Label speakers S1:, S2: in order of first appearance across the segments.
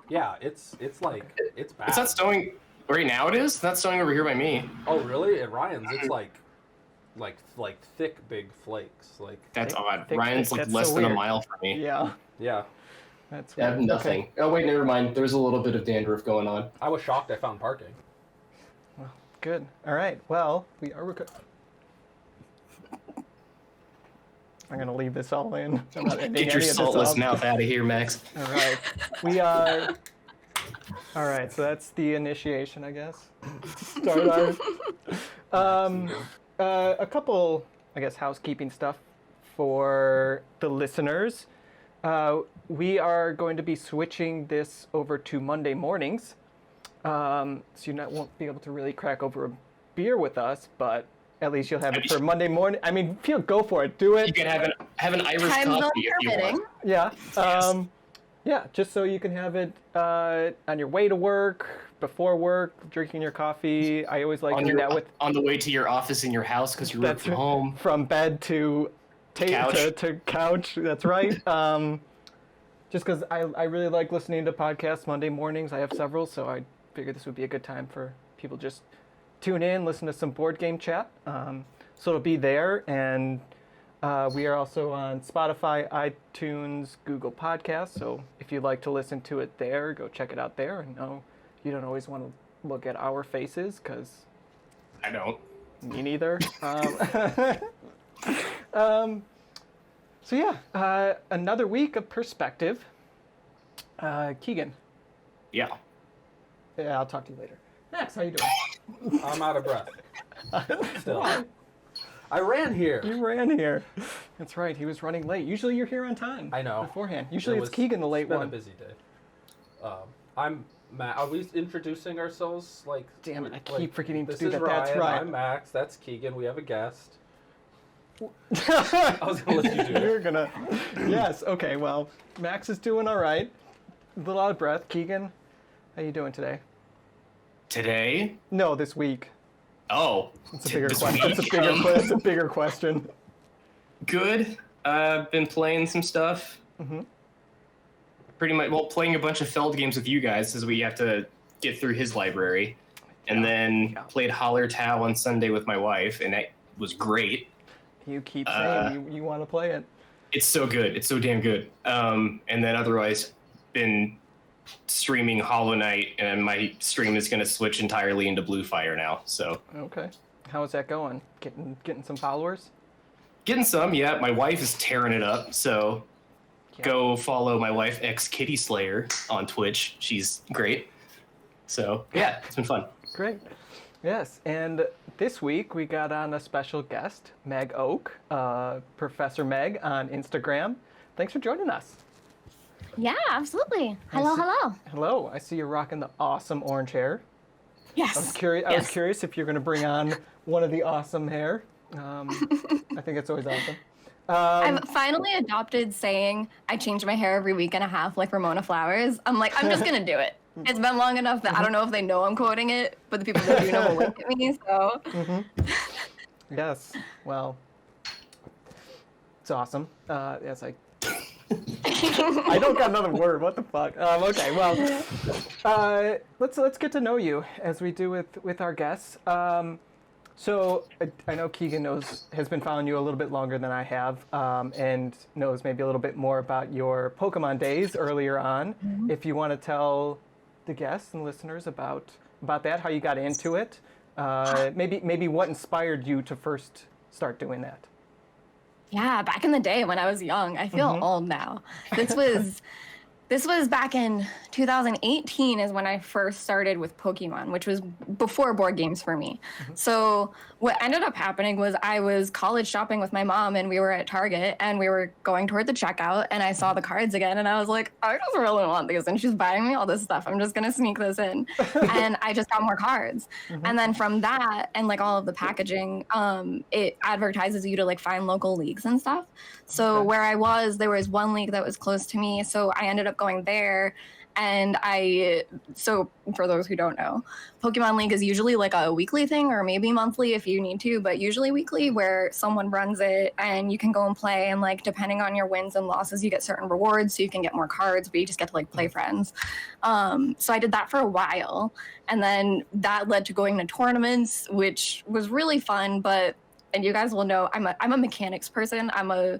S1: Yeah, it's like it's bad.
S2: It's not snowing right now. It is. It's not snowing over here by me.
S1: Oh really? At Ryan's, it's like thick, big flakes. Like
S2: That's odd.
S3: thick,
S2: Ryan's
S3: thick.
S2: like
S3: That's
S2: less
S3: so
S2: than a
S3: weird.
S2: mile from me.
S3: Yeah,
S1: yeah.
S3: that's
S2: I have
S3: weird.
S2: nothing.
S3: Okay.
S2: Oh wait, never mind. There's a little bit of dandruff going on.
S1: I was shocked I found parking.
S3: Well, good. All right. Well, we are. I'm gonna leave this all in. I'm not editing
S2: Get your
S3: any of this
S2: saltless
S3: out.
S2: mouth out of here, Max.
S3: All right. We are. All right. So that's the initiation, I guess. Start our. A couple, I guess, housekeeping stuff for the listeners. We are going to be switching this over to Monday mornings, so you won't be able to really crack over a beer with us, but at least you'll have it for Monday morning. I mean, go for it, do it.
S2: You can have an Irish
S4: Time zone
S2: coffee if you
S4: permitting.
S2: want.
S3: Yeah.
S2: Yes.
S3: Yeah, just so you can have it on your way to work, before work, drinking your coffee. I always like doing that with
S2: on the way to your office in your house because you work from home.
S3: from bed to
S2: Couch.
S3: to couch. That's right. Just because I really like listening to podcasts Monday mornings. I have several, so I figured this would be a good time for people just tune in, listen to some board game chat. So it'll be there, and we are also on Spotify, iTunes, Google Podcasts. So if you'd like to listen to it there, go check it out there. And no, you don't always want to look at our faces because
S2: I don't.
S3: me neither. So yeah, another week of perSPECtive. Keegan.
S2: Yeah.
S3: Yeah, I'll talk to you later. Max, how you doing?
S1: I'm out of breath. Still. I ran here.
S3: You ran here. That's right. He was running late. Usually you're here on time.
S1: I know.
S3: Beforehand. Usually it's Keegan the late
S1: It's been
S3: one.
S1: a busy day. I'm Matt. Are we introducing ourselves like?
S3: Damn it! I
S1: like,
S3: keep forgetting to
S1: this
S3: do
S1: is
S3: that.
S1: Ryan,
S3: That's right.
S1: I'm Max. That's Keegan. We have a guest. I was gonna let you do it.
S3: You're gonna. Yes. Okay. Well, Max is doing all right. A little out of breath. Keegan, how you doing today?
S2: Today?
S3: No, this week.
S2: Oh.
S3: It's a bigger
S2: this
S3: question.
S2: week?
S3: It's a bigger question.
S2: Good. Been playing some stuff.
S3: Mm-hmm.
S2: Pretty much, well, playing a bunch of Feld games with you guys as we have to get through his library. And then played Holler Tau on Sunday with my wife, and that was great.
S3: You keep saying you want to play it.
S2: It's so good. It's so damn good. And then otherwise, been streaming Hollow Knight, and my stream is going to switch entirely into Blue Fire now. So
S3: Okay. How is that going? Getting some followers?
S2: getting some, yeah. My wife is tearing it up. So go follow my wife, Kitty Slayer, on Twitch. She's great. So yeah, it's been fun.
S3: Great. Yes, and this week we got on a special guest, Meg Oak, Professor Meg on Instagram. Thanks for joining us.
S4: Yeah, absolutely. Hello, hello.
S3: Hello. I see you're rocking the awesome orange hair.
S4: Yes.
S3: I was curious if you're going to bring on one of the awesome hair. I think it's always awesome.
S4: I've finally adopted saying I change my hair every week and a half like Ramona Flowers. I'm like, I'm just going to do it. It's been long enough that I don't know if they know I'm quoting it, but the people that do know will look at me, so.
S3: Yes. Well, it's awesome. Yes, I don't got another word. What the fuck? Okay, well, let's get to know you as we do with our guests. So I know Keegan has been following you a little bit longer than I have, and knows maybe a little bit more about your Pokemon days earlier on. Mm-hmm. If you want to tell the guests and listeners about that, how you got into it, maybe what inspired you to first start doing that.
S4: Yeah, back in the day when I was young. I feel old now. This was back in 2018 is when I first started with Pokemon, which was before board games for me. So what ended up happening was I was college shopping with my mom, and we were at Target, and we were going toward the checkout, and I saw the cards again, and I was like, I just really want these, and she's buying me all this stuff. I'm just going to sneak this in. And I just got more cards. And then from that and like all of the packaging, it advertises you to like find local leagues and stuff. So where I was, there was one league that was close to me, so I ended up going there. And so for those who don't know, Pokemon League is usually like a weekly thing or maybe monthly if you need to, but usually weekly, where someone runs it and you can go and play, and like depending on your wins and losses, you get certain rewards, so you can get more cards, but you just get to like play friends. So I did that for a while, and then that led to going to tournaments, which was really fun. And you guys will know I'm a mechanics person. I'm a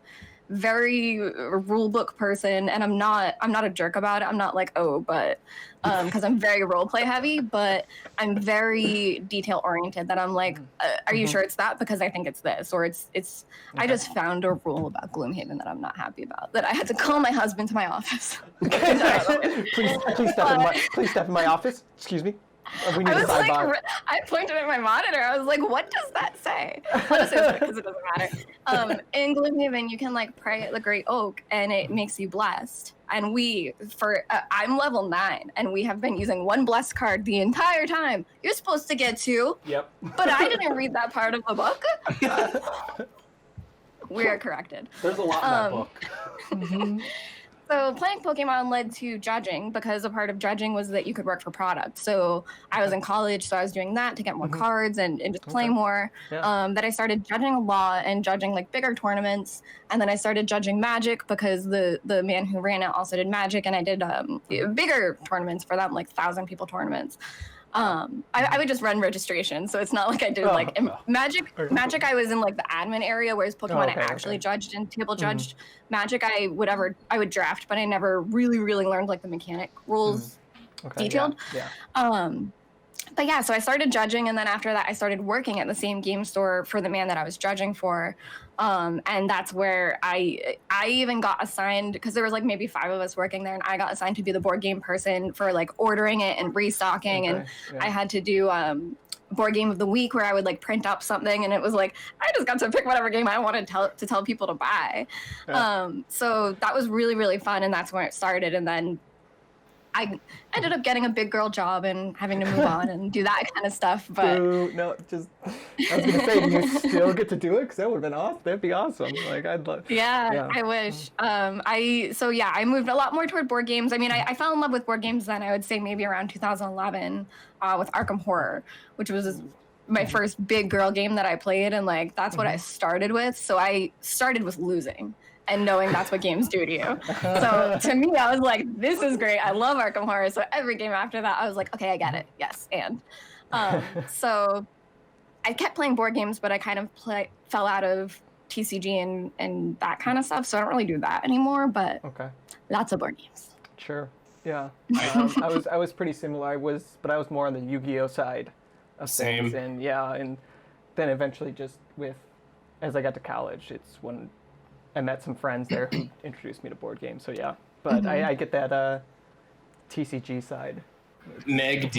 S4: very rule book person, and I'm not a jerk about it. I'm not like, because I'm very role play heavy, but I'm very detail oriented, that I'm like, are you sure it's that? Because I think it's this, or it's I just found a rule about Gloomhaven that I'm not happy about, that I had to call my husband to my office.
S3: please step in my office. Excuse me. We need
S4: I
S3: a
S4: was
S3: sidebar.
S4: like, I pointed at my monitor. I was like, what does that say? I'll just say because it doesn't matter. In Gloomhaven, you can like pray at the Great Oak, and it makes you blessed. And I'm level 9, and we have been using one blessed card the entire time. You're supposed to get 2.
S1: Yep.
S4: But I didn't read that part of the book. We are corrected.
S1: There's a lot in that book.
S4: So playing Pokemon led to judging, because a part of judging was that you could work for product. So I was in college, so I was doing that to get more cards and just play more.
S3: Yeah.
S4: That I started judging a lot and judging like bigger tournaments. And then I started judging Magic, because the man who ran it also did Magic, and I did bigger tournaments for them, like 1,000 people tournaments. I would just run registration, so it's not like I did Magic. I was in like the admin area, whereas Pokemon I actually judged and table judged. Magic I would draft, but I never really learned like the mechanic rules detailed. But yeah, so I started judging, and then after that I started working at the same game store for the man that I was judging for. And that's where I even got assigned, because there was like maybe 5 of us working there, and I got assigned to be the board game person for like ordering it and restocking. And I had to do board game of the week, where I would like print up something, and it was like I just got to pick whatever game I wanted to tell people to buy. So that was really fun, and that's when it started. And then I ended up getting a big girl job and having to move on and do that kind of stuff. But
S3: no, just I was gonna say, do you still get to do it? Because that would have been awesome. That'd be awesome. Like I'd love.
S4: Yeah, I wish. I moved a lot more toward board games. I mean, I fell in love with board games then. I would say maybe around 2011 with Arkham Horror, which was my first big girl game that I played, and like that's what I started with. So I started with losing and knowing that's what games do to you. So to me, I was like, this is great. I love Arkham Horror. So every game after that, I was like, okay, I get it. Yes, and. So I kept playing board games, but I kind of fell out of TCG and that kind of stuff. So I don't really do that anymore, but lots of board games.
S3: Sure. Yeah. I was pretty similar. But I was more on the Yu-Gi-Oh side of things. And and then eventually as I got to college, it's when I met some friends there who introduced me to board games. So yeah, but I get that TCG side.
S2: Meg,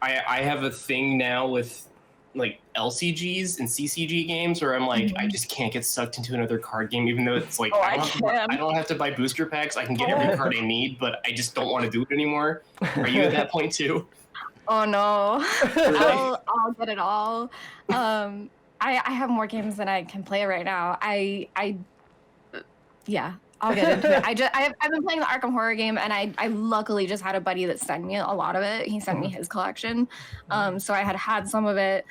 S2: I have a thing now with like LCGs and CCG games where I'm like, I just can't get sucked into another card game, even though it's like, I don't have to buy booster packs. I can get every card I need, but I just don't want to do it anymore. Are you at that point too?
S4: Oh no, I'll get it all. I have more games than I can play right now. I'll get into it. I've been playing the Arkham Horror game, and I luckily just had a buddy that sent me a lot of it. He sent me his collection, so I had some of it.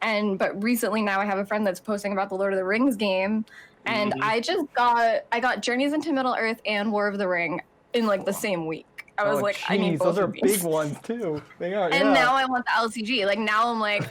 S4: But recently now I have a friend that's posting about the Lord of the Rings game, and I got Journeys into Middle Earth and War of the Ring in like the same week. I was like, I need both
S3: those are
S4: of these.
S3: big ones too. They are.
S4: And now I want the LCG. Like now I'm like,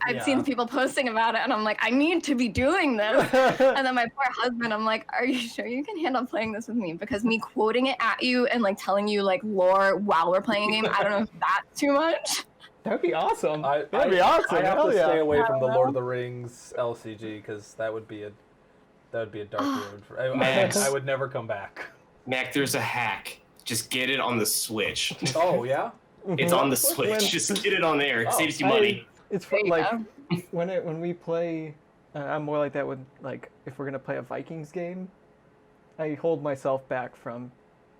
S4: I've seen people posting about it, and I'm like, I need to be doing this. And then my poor husband, I'm like, are you sure you can handle playing this with me? Because me quoting it at you and like telling you like lore while we're playing a game, I don't know if that's too much.
S3: That'd be awesome. That'd
S1: be awesome. I have to stay away from the Lord of the Rings LCG, because that would be a dark road. I would never come back.
S2: Mac, there's a hack. Just get it on the Switch.
S1: Oh yeah.
S2: It's on the Switch. Just get it on there. It saves you money.
S3: It's fun, like when we play. I'm more like that with like if we're gonna play a Vikings game. I hold myself back from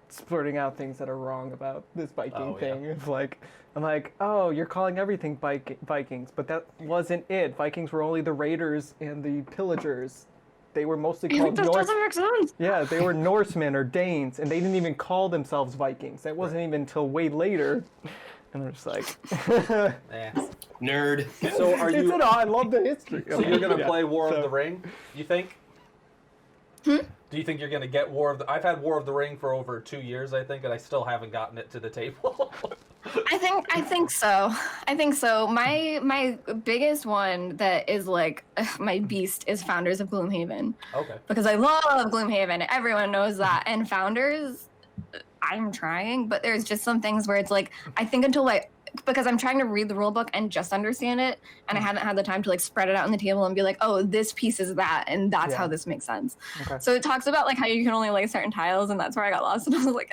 S3: splurting out things that are wrong about this Viking thing. It's like I'm like, oh, you're calling everything Vikings, but that wasn't it. Vikings were only the raiders and the pillagers. they were mostly
S4: I
S3: called
S4: think this doesn't make sense.
S3: Yeah, they were Norsemen or Danes, and they didn't even call themselves Vikings. That wasn't even until way later. And they're just like,
S2: Nerd.
S1: So are you?
S3: I love the history.
S1: So you're gonna play War of the Ring? You think? Do you think you're gonna get War of the? I've had War of the Ring for over 2 years, I think, and I still haven't gotten it to the table.
S4: I think so. I think so. My biggest one that is like my beast is Founders of Gloomhaven.
S1: Okay.
S4: Because I love Gloomhaven. Everyone knows that. And Founders, I'm trying, but there's just some things where it's like I think until because I'm trying to read the rule book and just understand it, and I haven't had the time to like spread it out on the table and be like, oh, this piece is that, and that's how this makes sense.
S3: Okay.
S4: So it talks about like how you can only lay certain tiles, and that's where I got lost. And I was like,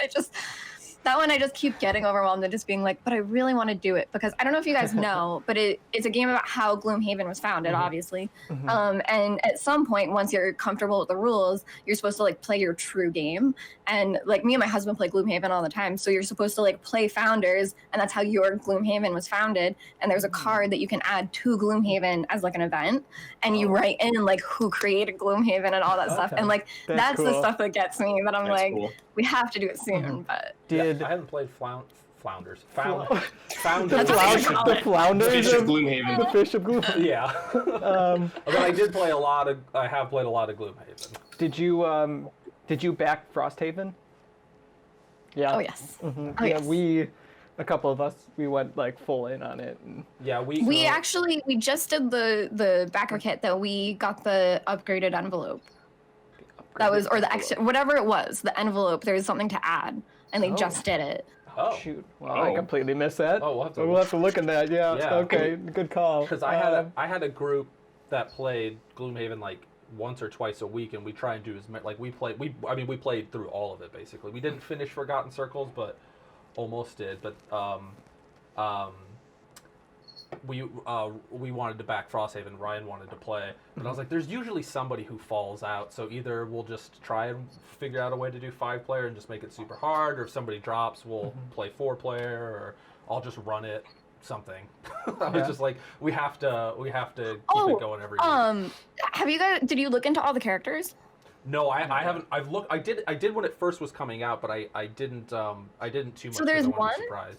S4: that one I just keep getting overwhelmed and just being like, but I really want to do it because I don't know if you guys know, but it's a game about how Gloomhaven was founded, obviously. And at some point, once you're comfortable with the rules, you're supposed to like play your true game. And like me and my husband play Gloomhaven all the time, so you're supposed to like play Founders, and that's how your Gloomhaven was founded. And there's a card that you can add to Gloomhaven as like an event, and you write in like who created Gloomhaven and all that stuff. And like that's
S3: cool.
S4: the stuff that gets me. That I'm
S2: That's
S4: like,
S2: cool.
S4: we have to do it soon, but.
S1: I haven't played Flounders. Founders.
S4: That's what they call
S3: the
S4: it.
S3: flounders
S2: Fish of Gloomhaven.
S3: the fish of Gloomhaven.
S1: Yeah. But I did play I have played a lot of Gloomhaven.
S3: Did you back Frosthaven? Yeah.
S4: Oh yes. Oh,
S3: Yeah,
S4: yes.
S3: a couple of us, we went like full in on it. And...
S1: Yeah, we
S4: just did the backer kit that we got the upgraded envelope. That was, or the extra, whatever it was, the envelope, there was something to add, and they just did it.
S1: Oh.
S3: Shoot. Well, I completely missed that.
S1: Oh,
S3: we'll have to look at that. Yeah.
S1: Yeah.
S3: Okay. Good call.
S1: Because I had a group that played Gloomhaven like once or twice a week, and we try and do as much. Like we played through all of it basically. We didn't finish Forgotten Circles, but almost did. But we wanted to back Frosthaven. Ryan wanted to play, but I was like, there's usually somebody who falls out. So either we'll just try and figure out a way to do 5-player and just make it super hard, or if somebody drops, we'll play 4-player, or I'll just run it. Something. I was just like, we have to keep it going every week.
S4: Have you guys? Did you look into all the characters?
S1: No, I haven't. I've looked. I did when it first was coming out, but I didn't too much.
S4: So there's
S1: 'cause I wanted to
S4: one?
S1: be surprised.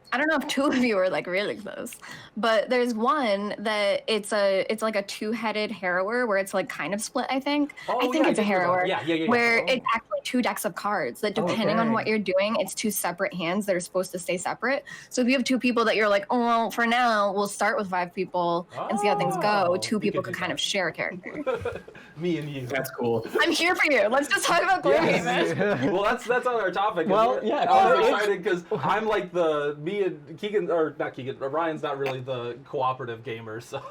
S4: I don't know if 2 of you are like really close, but there's one that it's like a 2-headed harrower where it's like kind of split. I think.
S1: Oh,
S4: I think
S1: yeah,
S4: it's a harrower.
S1: Yeah.
S4: Where it's actually 2 decks of cards that, depending on what you're doing, it's 2 separate hands that are supposed to stay separate. So if you have 2 people that you're like, oh, well, for now we'll start with 5 people and see how things go. 2 people can kind of share a character.
S1: Me and you.
S2: That's cool.
S4: I'm here for you. Let's just talk about Gloomhaven.
S1: Well, that's on our topic.
S3: Well, yeah,
S1: I was excited because I'm like me and Keegan, or not Keegan, Ryan's not really the cooperative gamer, so.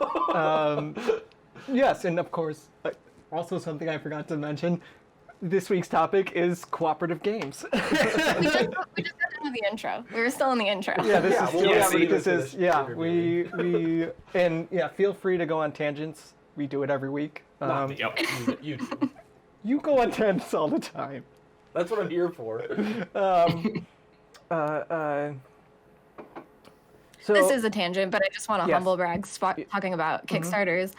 S3: Yes, and of course, also something I forgot to mention. This week's topic is cooperative games.
S4: we just got into the intro. We were still in the intro.
S3: Yeah, this is
S1: we'll
S3: yeah,
S1: see
S3: this
S1: this
S3: is
S1: in
S3: yeah.
S1: the
S3: We and yeah. Feel free to go on tangents. We do it every week.
S2: Yep.
S3: You go on tangents all the time.
S1: That's what I'm here for.
S3: So
S4: This is a tangent, but I just want to
S3: Yes.
S4: humble brag talking about Kickstarters.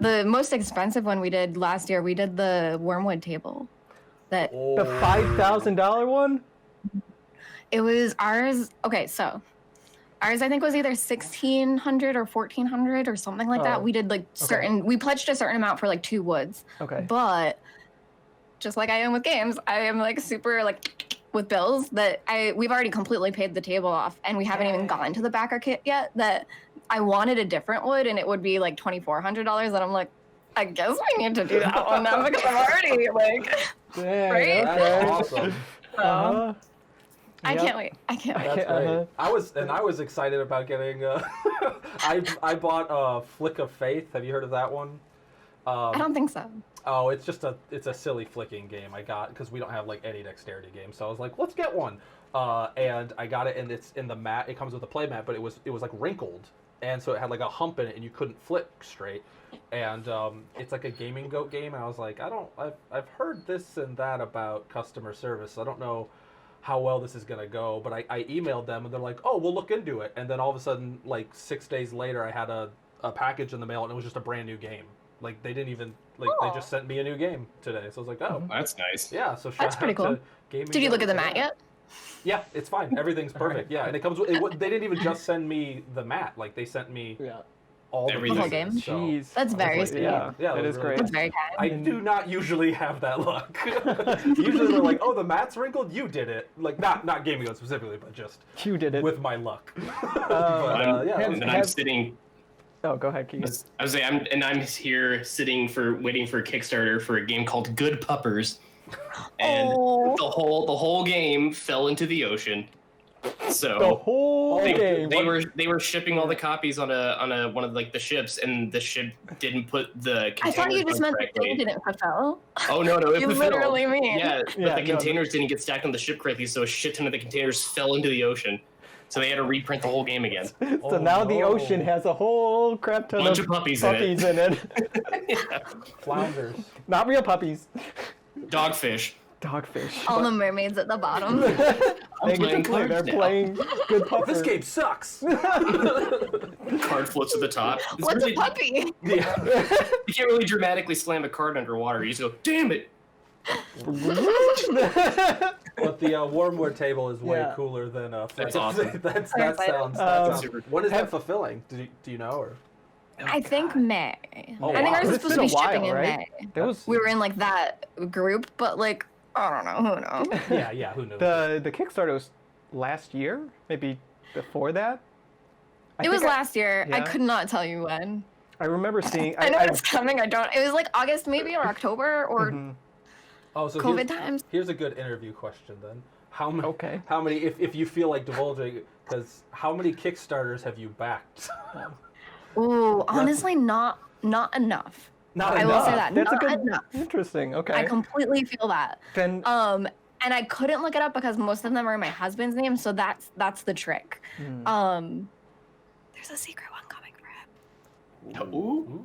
S4: The most expensive one we did last year, we did the Wormwood table. That
S3: the $5,000 one.
S4: it was ours. Okay, so ours I think was either 1,600 or 1,400 or something like that. We did like certain. We pledged a certain amount for like 2 woods.
S3: Okay.
S4: But just like I am with games, I am like super like with bills that we've already completely paid the table off, and we haven't even gotten to the backer kit yet. That I wanted a different wood, and it would be like $2,400, and I'm like, I guess we need to do that one now because I'm already like,
S3: Dang,
S4: right?
S1: That's awesome.
S3: Uh-huh.
S4: I
S3: Yep.
S4: can't wait. I can't wait.
S1: That's great. I was excited about getting. I bought Flick of Faith. Have you heard of that one?
S4: I don't think so.
S1: Oh, it's a silly flicking game I got because we don't have like any dexterity games. So I was like, let's get one. And I got it, and it's in the mat. It comes with a play mat, but it was like wrinkled, and so it had like a hump in it, and you couldn't flick straight. And it's like a gaming goat game. And I was like, I've heard this and that about customer service. So I don't know how well this is gonna go. But I emailed them, and they're like, oh, we'll look into it. And then all of a sudden, like 6 days later, I had a package in the mail, and it was just a brand new game. Like they didn't even they just sent me a new game today. So I was like, oh,
S2: That's nice.
S1: yeah. So shout
S4: That's pretty
S1: out
S4: cool.
S1: to Gaming
S4: Did you look at the
S1: Goat.
S4: mat yet?
S1: Yeah, it's fine. Everything's perfect. Yeah, and it comes with. They didn't even just send me the mat. Like they sent me
S3: Yeah.
S1: all the
S2: Everything.
S1: pieces,
S4: game?
S1: so
S3: Jeez.
S4: That's
S1: I was
S4: very
S1: like,
S4: sweet.
S3: Yeah,
S1: Yeah,
S3: that
S1: it
S3: is
S1: was really
S3: great.
S4: That's very
S1: I
S4: kind.
S1: do not usually have that luck. Usually they're like, "Oh, the mat's wrinkled. You did it." Like not Gaming Goat specifically, but just
S3: You did it.
S1: with my luck.
S2: I'm,
S1: yeah,
S2: and then I'm sitting.
S3: Oh, go ahead, Keegan.
S2: I was saying, I'm here sitting waiting for Kickstarter for a game called Good Puppers, and
S4: Oh.
S2: the whole game fell into the ocean. So
S3: The whole game.
S2: they were shipping all the copies on a one of like the ships, and the ship didn't put the containers
S4: I thought you just
S2: on
S4: meant the
S2: correctly.
S4: thing didn't fulfill.
S2: Oh no, it
S4: You
S2: fulfilled.
S4: literally mean.
S2: Yeah, but
S3: Yeah,
S2: the
S3: no.
S2: containers didn't get stacked on the ship correctly, so a shit ton of the containers fell into the ocean. So they had to reprint the whole game again.
S3: So
S1: Oh,
S3: now the
S1: no.
S3: ocean has a whole crap ton
S2: Bunch
S3: of
S2: of puppies
S3: in it.
S2: Yeah.
S1: Flounders.
S3: Not real puppies.
S2: Dogfish.
S3: Dogfish.
S4: All the mermaids at the bottom.
S3: They get to
S2: playing
S3: play. They're
S2: cards now.
S3: playing good puppers.
S1: This game sucks.
S2: Card floats to the top. It's
S4: What's
S2: really-
S4: a puppy?
S1: Yeah.
S2: You can't really dramatically slam a card underwater. You just go, damn it.
S1: But the Wormwood table is way
S3: Yeah.
S1: cooler than
S2: That's awesome.
S1: that
S4: Sorry,
S1: sounds.
S3: Um,
S1: When is
S3: have-
S1: that fulfilling? Do you know or?
S4: I think May.
S1: Oh,
S4: I think
S1: wow.
S4: ours is
S3: It's
S4: supposed to
S3: been
S4: be
S3: a while,
S4: shipping in
S3: right?
S4: May.
S3: That was
S4: We were in like that group, but like I don't know, who knows?
S1: Yeah, who knows?
S3: the Kickstarter was last year, maybe before that.
S4: It was
S3: think
S4: last year. I
S3: yeah.
S4: could not tell you when.
S3: I remember seeing.
S4: I know it's coming. I don't. It was like August maybe or October or
S3: Mhm.
S1: Oh, so
S4: COVID times.
S1: here's a good interview question then. How many?
S3: Okay.
S1: How many? If you feel like divulging, because how many Kickstarters have you backed?
S4: Ooh, honestly, not enough.
S1: Not
S4: I will say
S1: enough.
S4: that
S3: That's a
S4: not
S3: good.
S4: enough.
S3: Interesting. Okay.
S4: I completely feel that.
S3: Then.
S4: And I couldn't look it up because most of them are in my husband's name, so that's the trick. There's a secret one coming for him.
S2: Ooh.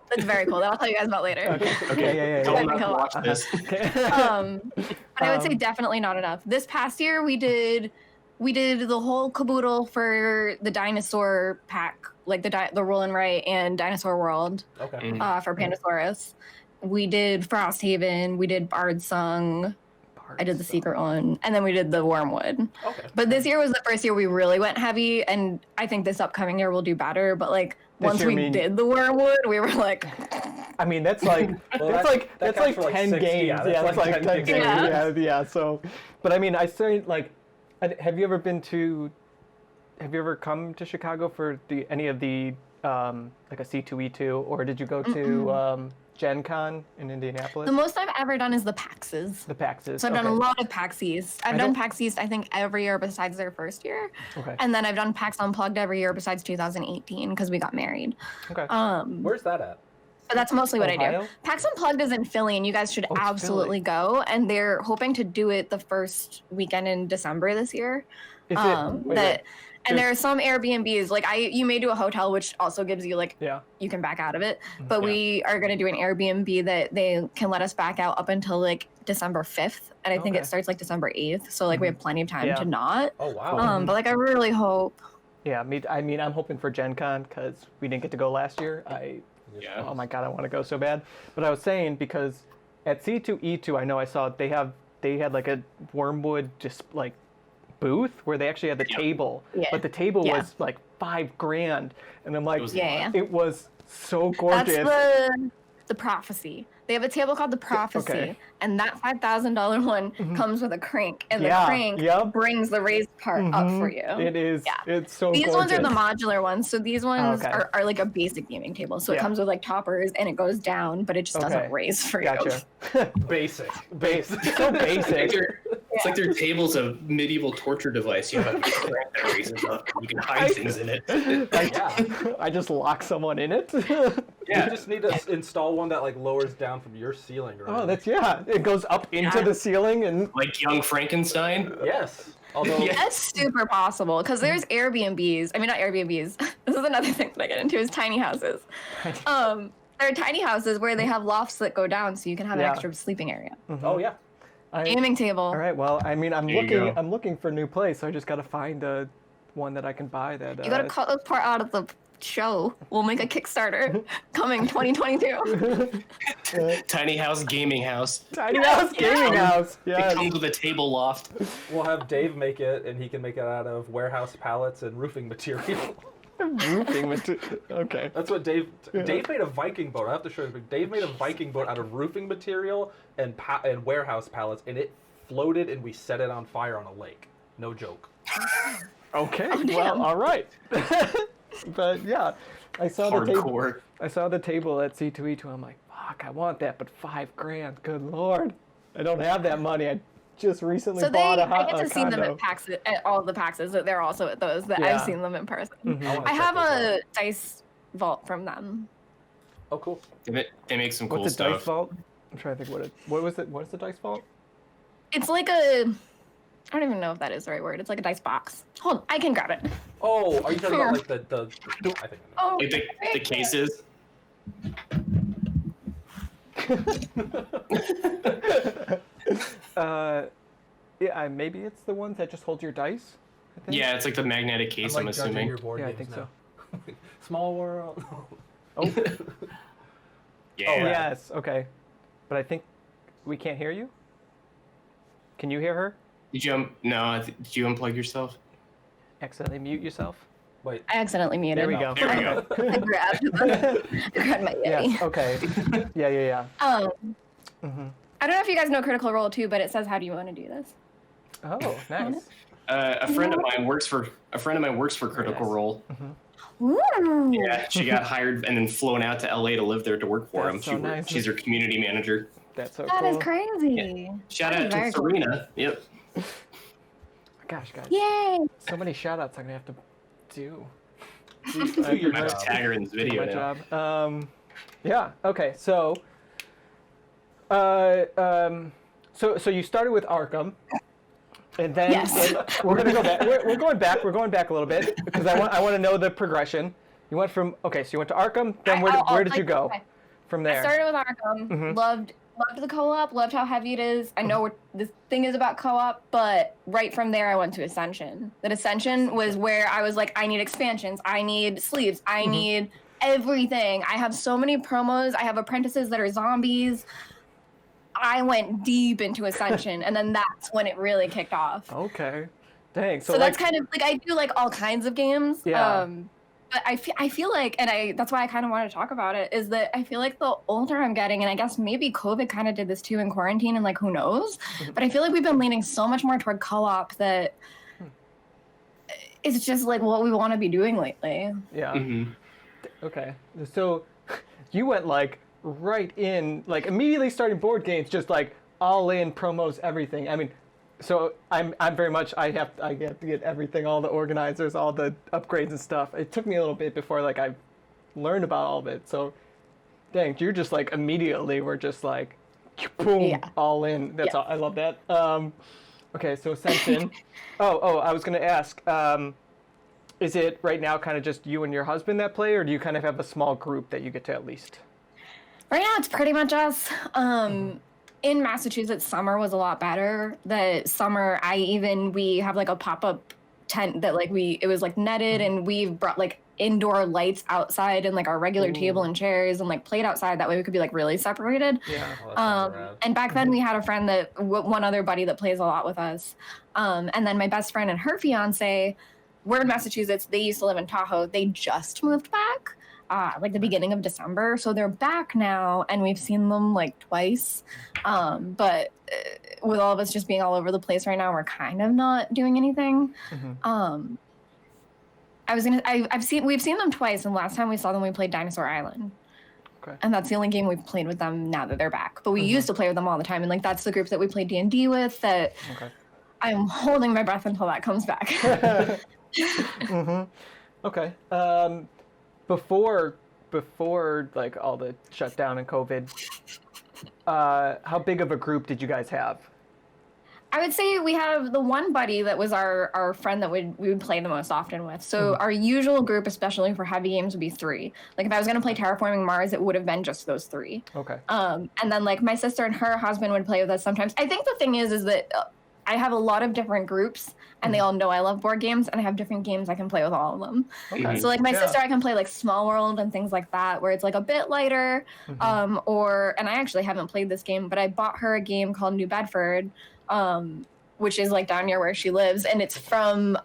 S4: That's very cool. That I'll tell you guys about later.
S3: Okay. Yeah.
S2: Tell
S4: Yeah,
S2: them not to
S4: he'll
S2: watch this.
S3: Okay.
S4: But I would say definitely not enough. This past year we did the whole caboodle for the dinosaur pack, like the Roll and Write and Dinosaur World
S1: Okay.
S4: for Pandasaurus. We did Frosthaven. We did Bard Song. I did the secret one, and then we did the Wormwood.
S1: Okay.
S4: But this year was the first year we really went heavy, and I think this upcoming year we'll do better. But like
S3: This
S4: once
S3: year,
S4: we
S3: I mean-
S4: did the Wormwood, we were like,
S3: I mean, that's like
S1: Well,
S3: that's like
S1: that
S3: that's
S1: counts
S3: like
S1: for, like,
S3: 10
S1: 60,
S3: games.
S1: yeah,
S3: Yeah,
S1: that's
S3: that's
S1: like
S3: like
S1: 10
S3: 10 games.
S4: games.
S3: Yeah. So, but I mean, I say like, have you ever been to? Have you ever come to Chicago for any of the like a C2E2, or did you go to Gen Con in Indianapolis?
S4: the most I've ever done is the PAXs.
S3: The PAXs.
S4: So I've done a
S3: okay.
S4: lot of PAX East. I've
S3: I
S4: done
S3: don't-
S4: PAX East, I think, every year besides their first year.
S3: Okay.
S4: And then I've done PAX Unplugged every year besides 2018 because we got married.
S3: Okay.
S1: Where's that at?
S4: But that's mostly what I
S3: Ohio?
S4: do. PAX Unplugged is in Philly, and you guys should
S3: Oh, it's
S4: absolutely go. And they're hoping to do it the first weekend in December this year.
S3: Is
S4: And there are some Airbnbs, like you may do a hotel, which also gives you like
S3: Yeah.
S4: you can back out of it. But
S2: Yeah.
S4: we are going to do an Airbnb that they can let us back out up until like December 5th, and I think
S3: Okay.
S4: it starts like December 8th. So like we have plenty of time
S3: Yeah.
S4: to not.
S1: Oh wow.
S4: But like I really hope.
S3: Yeah. I mean, I'm hoping for Gen Con because we didn't get to go last year.
S2: Yeah.
S3: Oh my god, I want to go so bad. But I was saying because at C2E2, I know I saw they had like a Wormwood just like booth where they actually had the
S2: Yeah.
S3: table,
S4: Yeah.
S3: but the table
S4: Yeah.
S3: was like $5,000, and I'm like,
S4: Yeah.
S3: it was so gorgeous.
S4: That's the prophecy. They have a table called the prophecy,
S3: Okay.
S4: and that $5,000 one comes with a crank, and
S3: Yeah,
S4: the crank
S3: yep.
S4: brings the raised part up for you.
S3: It is.
S4: Yeah.
S3: It's so
S4: These
S3: gorgeous.
S4: ones are the modular ones, so these ones
S3: okay.
S4: are like a basic gaming table. So it
S3: Yeah.
S4: comes with like toppers, and it goes down, but it just
S3: Okay.
S4: doesn't raise for you.
S3: Gotcha.
S1: Basic.
S3: so
S2: It's like
S3: basic.
S2: it's like their table's a medieval torture device. You have a crank that raises up. You can hide things in it.
S1: Yeah.
S3: I just lock someone in it.
S2: Yeah.
S1: You just need to install one that like lowers down from your ceiling. Right?
S3: Oh, it goes up into
S4: Yeah.
S3: the ceiling and
S2: Like young Frankenstein.
S1: yes. Although
S2: Yeah.
S4: That's super possible because there's Airbnbs. I mean, not Airbnbs. This is another thing that I get into is tiny houses. There are tiny houses where they have lofts that go down, so you can have an
S3: Yeah.
S4: extra sleeping area,
S1: oh yeah.
S4: gaming table.
S3: All right. Well, I mean,
S2: There you go.
S3: I'm looking for a new place. So I just got to find one that I can buy. That
S4: You gotta cut the part out of the show. We'll make a Kickstarter coming 2022.
S2: Tiny house, gaming house.
S3: Tiny house, gaming house.
S2: It
S3: Yeah.
S2: comes with a table loft.
S1: We'll have Dave make it, and he can make it out of warehouse pallets and roofing material.
S3: Roofing material. Okay.
S1: That's what Dave made a Viking boat. I have to show you. But Dave made a Viking boat out of roofing material and warehouse pallets, and it floated, and we set it on fire on a lake. No joke.
S3: Okay.
S4: Oh, damn.
S3: Well, all right. But yeah, I saw the table.
S2: Hardcore.
S3: I saw the table at C2E2. I'm like, fuck, I want that, but $5,000. Good lord, I don't have that money. I just recently
S4: So
S3: bought a
S4: I get to see them
S3: condo.
S4: at PAX, at all the PAXs. That they're also at those. That
S3: Yeah.
S4: I've seen them in person.
S3: Mhm.
S1: wanna
S4: I
S1: check
S4: have
S1: those
S4: a
S1: out.
S4: dice vault from them.
S1: Oh, cool.
S2: They make some cool
S3: What's the dice
S2: stuff.
S3: vault? I'm trying to think what was it? What is the dice vault?
S4: It's like a, I don't even know if that is the right word. It's like a dice box. Hold on, I can grab it.
S1: Oh, are you talking about like the I think I know.
S4: Oh,
S2: Like the cases.
S3: Yeah, maybe it's the ones that just hold your dice. I think.
S2: Yeah, it's like the magnetic case, I'm
S1: judging
S2: assuming.
S1: your board
S3: Yeah, I
S1: games
S3: think
S1: now. Small world.
S3: Oh,
S2: Yeah.
S3: yes. Okay, but I think we can't hear you. Can you hear her?
S2: Did you unplug yourself?
S3: Accidentally mute yourself.
S1: Wait.
S4: I accidentally muted.
S3: There we go.
S2: There we go.
S4: I grabbed my Yeti.
S3: Yes. Okay. Yeah. Mm-hmm.
S4: I don't know if you guys know Critical Role too, but it says, "How do you want to do this?"
S3: Oh, nice.
S2: A friend of mine works for Critical
S3: nice.
S2: Role.
S4: Ooh.
S2: Yeah, she got hired and then flown out to LA to live there to work for him.
S3: That's so nice.
S2: She's her community manager.
S3: That's so
S4: That
S3: cool.
S4: is crazy.
S2: Shout
S4: That
S2: out
S4: is very
S2: to
S4: cool.
S2: Serena. Yep.
S3: Gosh, guys.
S4: Yay!
S3: So many shout outs I'm gonna have to do.
S1: Do your
S2: I have to
S1: job.
S2: tag her in this
S3: Do
S2: video
S3: my
S2: now.
S3: job. Yeah. Okay. So, so you started with Arkham, and then
S4: Yes.
S3: we're gonna go back. We're going back. We're going back a little bit because I want to know the progression. You went from so you went to Arkham. Then where did you go from
S4: I
S3: there?
S4: started with Arkham.
S3: Mhm.
S4: Loved the co-op. Loved how heavy it is. I know this thing is about co-op, but right from there I went to Ascension. That Ascension was where I was like, I need expansions. I need sleeves. I need everything. I have so many promos. I have apprentices that are zombies. I went deep into Ascension, and then that's when it really kicked off.
S3: Okay. Dang.
S4: So that's kind of like I do like all kinds of games.
S3: Yeah.
S4: But I feel like, and that's why I kind of want to talk about it, is that I feel like the older I'm getting, and I guess maybe COVID kind of did this too in quarantine, and like who knows, but I feel like we've been leaning so much more toward co-op that it's just like what we want to be doing lately.
S3: Yeah.
S2: hmm
S3: Okay. So you went like right in, like immediately starting board games, just like all in promos, everything. I mean, so I'm very much I get to get everything, all the organizers, all the upgrades and stuff. It took me a little bit before like I learned about all of it. So dang, you're just like immediately we're just like boom,
S4: Yeah.
S3: all in. That's
S4: Yeah.
S3: all. I love that. Okay, so Ascension. oh, I was gonna ask. Is it right now kind of just you and your husband that play, or do you kind of have a small group that you get to at least?
S4: Right now, it's pretty much us. In Massachusetts, summer was a lot better. The summer, we have like a pop-up tent that like it was like netted, and we've brought like indoor lights outside and like our regular table and chairs and like played outside. That way we could be like really separated.
S3: Yeah.
S1: Well, that sounds rad.
S4: And back then we had a friend one other buddy that plays a lot with us. And then my best friend and her fiance, we're in Massachusetts. They used to live in Tahoe. They just moved back, like the beginning of December. So they're back now, and we've seen them like twice. But with all of us just being all over the place right now, we're kind of not doing anything. We've seen them twice, and last time we saw them, we played Dinosaur Island.
S3: Okay.
S4: And that's the only game we've played with them now that they're back. But we used to play with them all the time, and like that's the group that we played D&D with. That
S3: Okay.
S4: I'm holding my breath until that comes back.
S3: Okay. Before like all the shutdown and COVID, how big of a group did you guys have?
S4: I would say we have the one buddy that was our friend that we would play the most often with. So our usual group, especially for heavy games, would be 3. Like if I was going to play Terraforming Mars, it would have been just those 3.
S3: Okay.
S4: And then like my sister and her husband would play with us sometimes. I think the thing is that I have a lot of different groups, and they all know I love board games, and I have different games I can play with all of them.
S3: Okay.
S4: So like my
S3: Yeah.
S4: sister, I can play like Small World and things like that, where it's like a bit lighter. And I actually haven't played this game, but I bought her a game called New Bedford, which is like down near where she lives, and it's from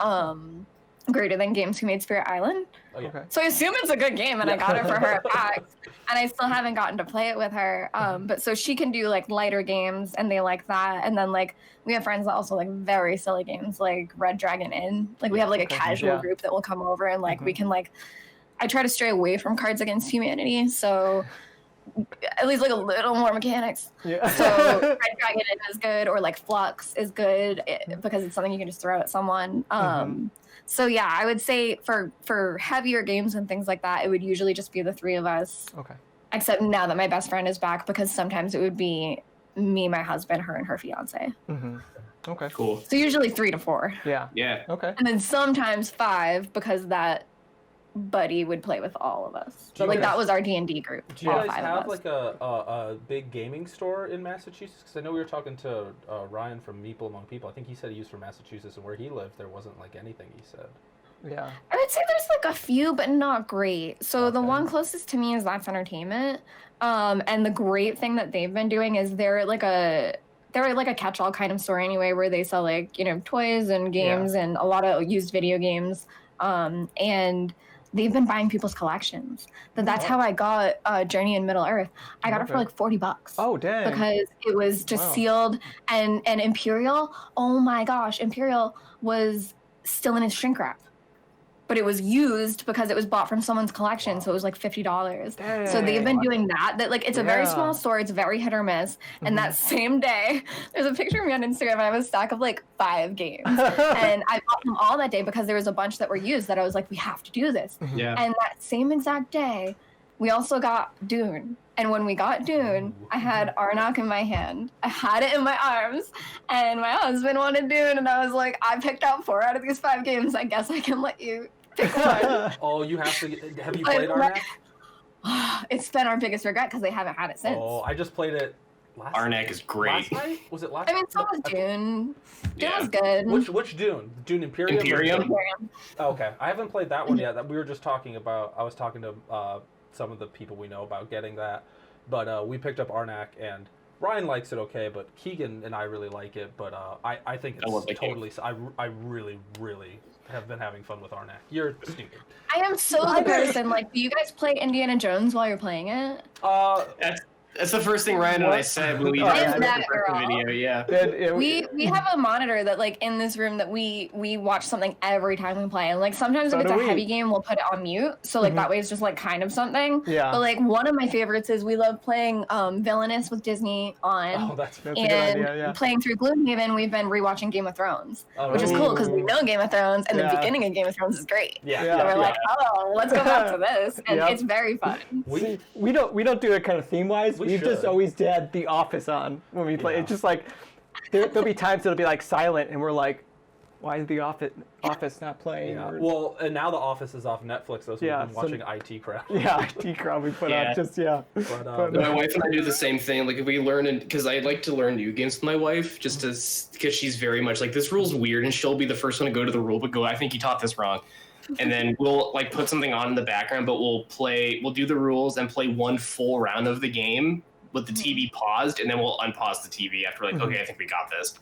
S4: Greater Than Games, who made Spirit Island.
S1: Oh, yeah.
S3: Okay.
S4: So I assume it's a good game, and I got it for her at PAX, and I still haven't gotten to play it with her. But so she can do like lighter games, and they like that. And then like we have friends that also like very silly games, like Red Dragon Inn. Like we have like a casual group that will come over, and like we can like. I try to stray away from Cards Against Humanity, so at least like a little more mechanics.
S3: Yeah.
S4: So Red Dragon Inn is good, or like Flux is good because it's something you can just throw at someone. So yeah, I would say for heavier games and things like that, it would usually just be the three of us.
S3: Okay.
S4: Except now that my best friend is back, because sometimes it would be me, my husband, her, and her fiance.
S3: Okay.
S2: Cool.
S4: So usually 3 to 4.
S3: Yeah.
S2: Yeah.
S3: Okay.
S4: And then sometimes 5, because that buddy would play with all of us. So like that was our D&D group.
S1: Do you
S4: all
S1: guys
S4: 5
S1: have
S4: of us.
S1: like a big gaming store in Massachusetts? Because I know we were talking to Ryan from Meeple Among People. I think he said he was from Massachusetts, and where he lived, there wasn't like anything. He said.
S3: Yeah.
S4: I would say there's like a few, but not great. So the
S1: Okay.
S4: one closest to me is That's Entertainment. And the great thing that they've been doing is they're like a catch-all kind of store anyway, where they sell like, you know, toys and games and a lot of used video games. And they've been buying people's collections. That's how I got Journey in Middle Earth. I got it for like $40.
S3: Oh, dang.
S4: Because it was just sealed, and Imperial, oh my gosh, Imperial was still in its shrink wrap. But it was used because it was bought from someone's collection, so it was like $50. So they've been doing that. That like it's a very small store, it's very hit or miss. And that same day, there's a picture of me on Instagram, and I have a stack of like 5 games. And I bought them all that day because there was a bunch that were used that I was like, we have to do this.
S2: Yeah.
S4: And that same exact day, we also got Dune. And when we got Dune, I had Arnak in my hand. I had it in my arms, and my husband wanted Dune, and I was like, I picked out 4 out of these 5 games. I guess I can let you pick one.
S1: Oh, you have to. Have you played Arnak?
S4: It's been our biggest regret because they haven't had it since.
S1: Oh, I just played it last
S2: Arnak
S1: night.
S2: is great.
S1: Last night? Was it last
S4: I mean, so was Dune. Dune was good.
S1: Which Dune? Dune Imperium?
S2: Imperium?
S1: Oh, okay. I haven't played that one yet. We were just talking about, I was talking to some of the people we know about getting that. But we picked up Arnak, and Ryan likes it okay, but Keegan and I really like it. But I think it's totally... I really, really have been having fun with Arnak. You're stupid.
S4: I am so the person. Like, do you guys play Indiana Jones while you're playing it?
S2: That's the first thing Ryan and I said when we did the video. Yeah.
S4: We have a monitor that like in this room that we watch something every time we play, and like sometimes if it's a heavy game we'll put it on mute, so like that way it's just like kind of something.
S3: Yeah.
S4: But like one of my favorites is we love playing Villainous with Disney on.
S1: Oh, that's
S3: a good idea, yeah.
S4: Playing through Gloomhaven, we've been rewatching Game of Thrones, which is cool because we know Game of Thrones, and the beginning of Game of Thrones is great.
S1: Yeah.
S4: So we're like, oh, let's go back to this, and it's very fun.
S3: We don't do it kind of theme wise. We've just always had The Office on when we play. It's just like there'll be times it'll be like silent, and we're like, why is The Office not playing?
S1: Yeah.
S3: Or,
S1: Well, and now The Office is off Netflix, so we've been watching IT crowd.
S3: Yeah, IT crowd we put on. Just
S1: But,
S2: my wife and I do the same thing. Like if we learn, because I like to learn new games with my wife, just because she's very much like this rule's weird, and she'll be the first one to go to the rule book. Go, I think you taught this wrong. And then we'll like put something on in the background, but we'll do the rules and play one full round of the game with the TV paused, and then we'll unpause the TV after like, okay, I think we got this.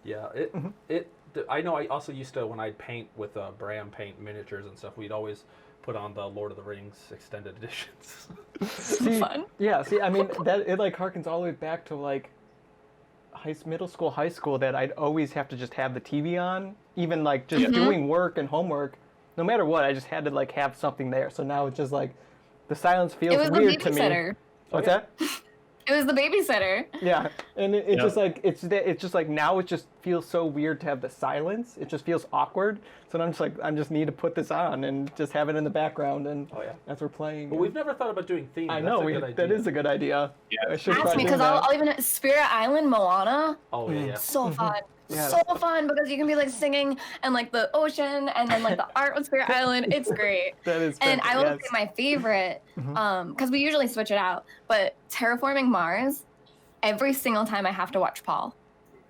S1: Yeah. I know I also used to, when I'd paint with Bram paint miniatures and stuff, we'd always put on the Lord of the Rings extended editions.
S4: Fun.
S3: Yeah, see, I mean, that it like harkens all the way back to like middle school, high school, that I'd always have to just have the TV on, even like just doing work and homework. No matter what, I just had to like have something there. So now it's just like the silence feels weird to me. What's that?
S4: It was the babysitter.
S3: Yeah, and it's just like it's just like now it just feels so weird to have the silence. It just feels awkward. So I'm just like I just need to put this on and just have it in the background and as we're playing.
S1: But we've never thought about doing themes.
S3: I know that is a good idea.
S2: Yeah,
S3: I should
S4: ask me because I'll even Spirit Island Moana.
S1: Oh yeah.
S4: So fun. So fun because you can be like singing and like the ocean and then like the art with Spirit Island. It's great.
S3: That is
S4: and I will say my favorite, because we usually switch it out, but Terraforming Mars, every single time I have to watch Paul.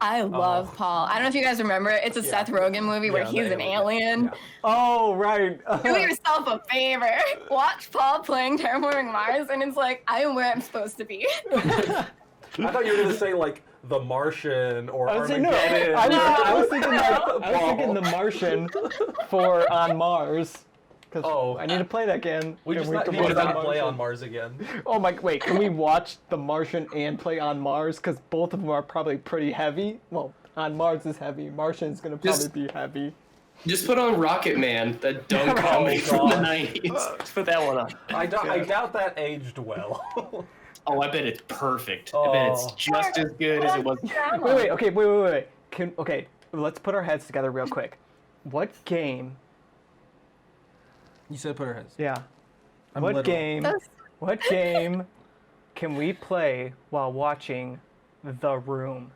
S4: I love Paul. I don't know if you guys remember it. It's a Seth Rogen movie where he's an alien.
S1: Yeah.
S3: Oh, right.
S4: Do yourself a favor. Watch Paul playing Terraforming Mars, and it's like, I am where I'm supposed to be.
S1: I thought you were gonna say like The Martian or
S3: I was thinking,
S1: Armageddon.
S3: I was thinking The Martian for On Mars. Because I need to play that game.
S1: We just need to play on Mars again.
S3: Oh my! Wait, can we watch The Martian and play On Mars? Because both of them are probably pretty heavy. Well, On Mars is heavy. Martian's gonna probably be heavy.
S2: Just put on Rocket Man, that dumb comedy from the 90s. Just put that one on.
S1: I doubt that aged well.
S2: Oh, I bet it's perfect. I bet it's just as good as it was.
S3: Wait. Okay, let's put our heads together real quick. What game?
S1: You said put our heads.
S3: Yeah.
S1: I'm
S3: What
S1: little.
S3: game can we play while watching The Room?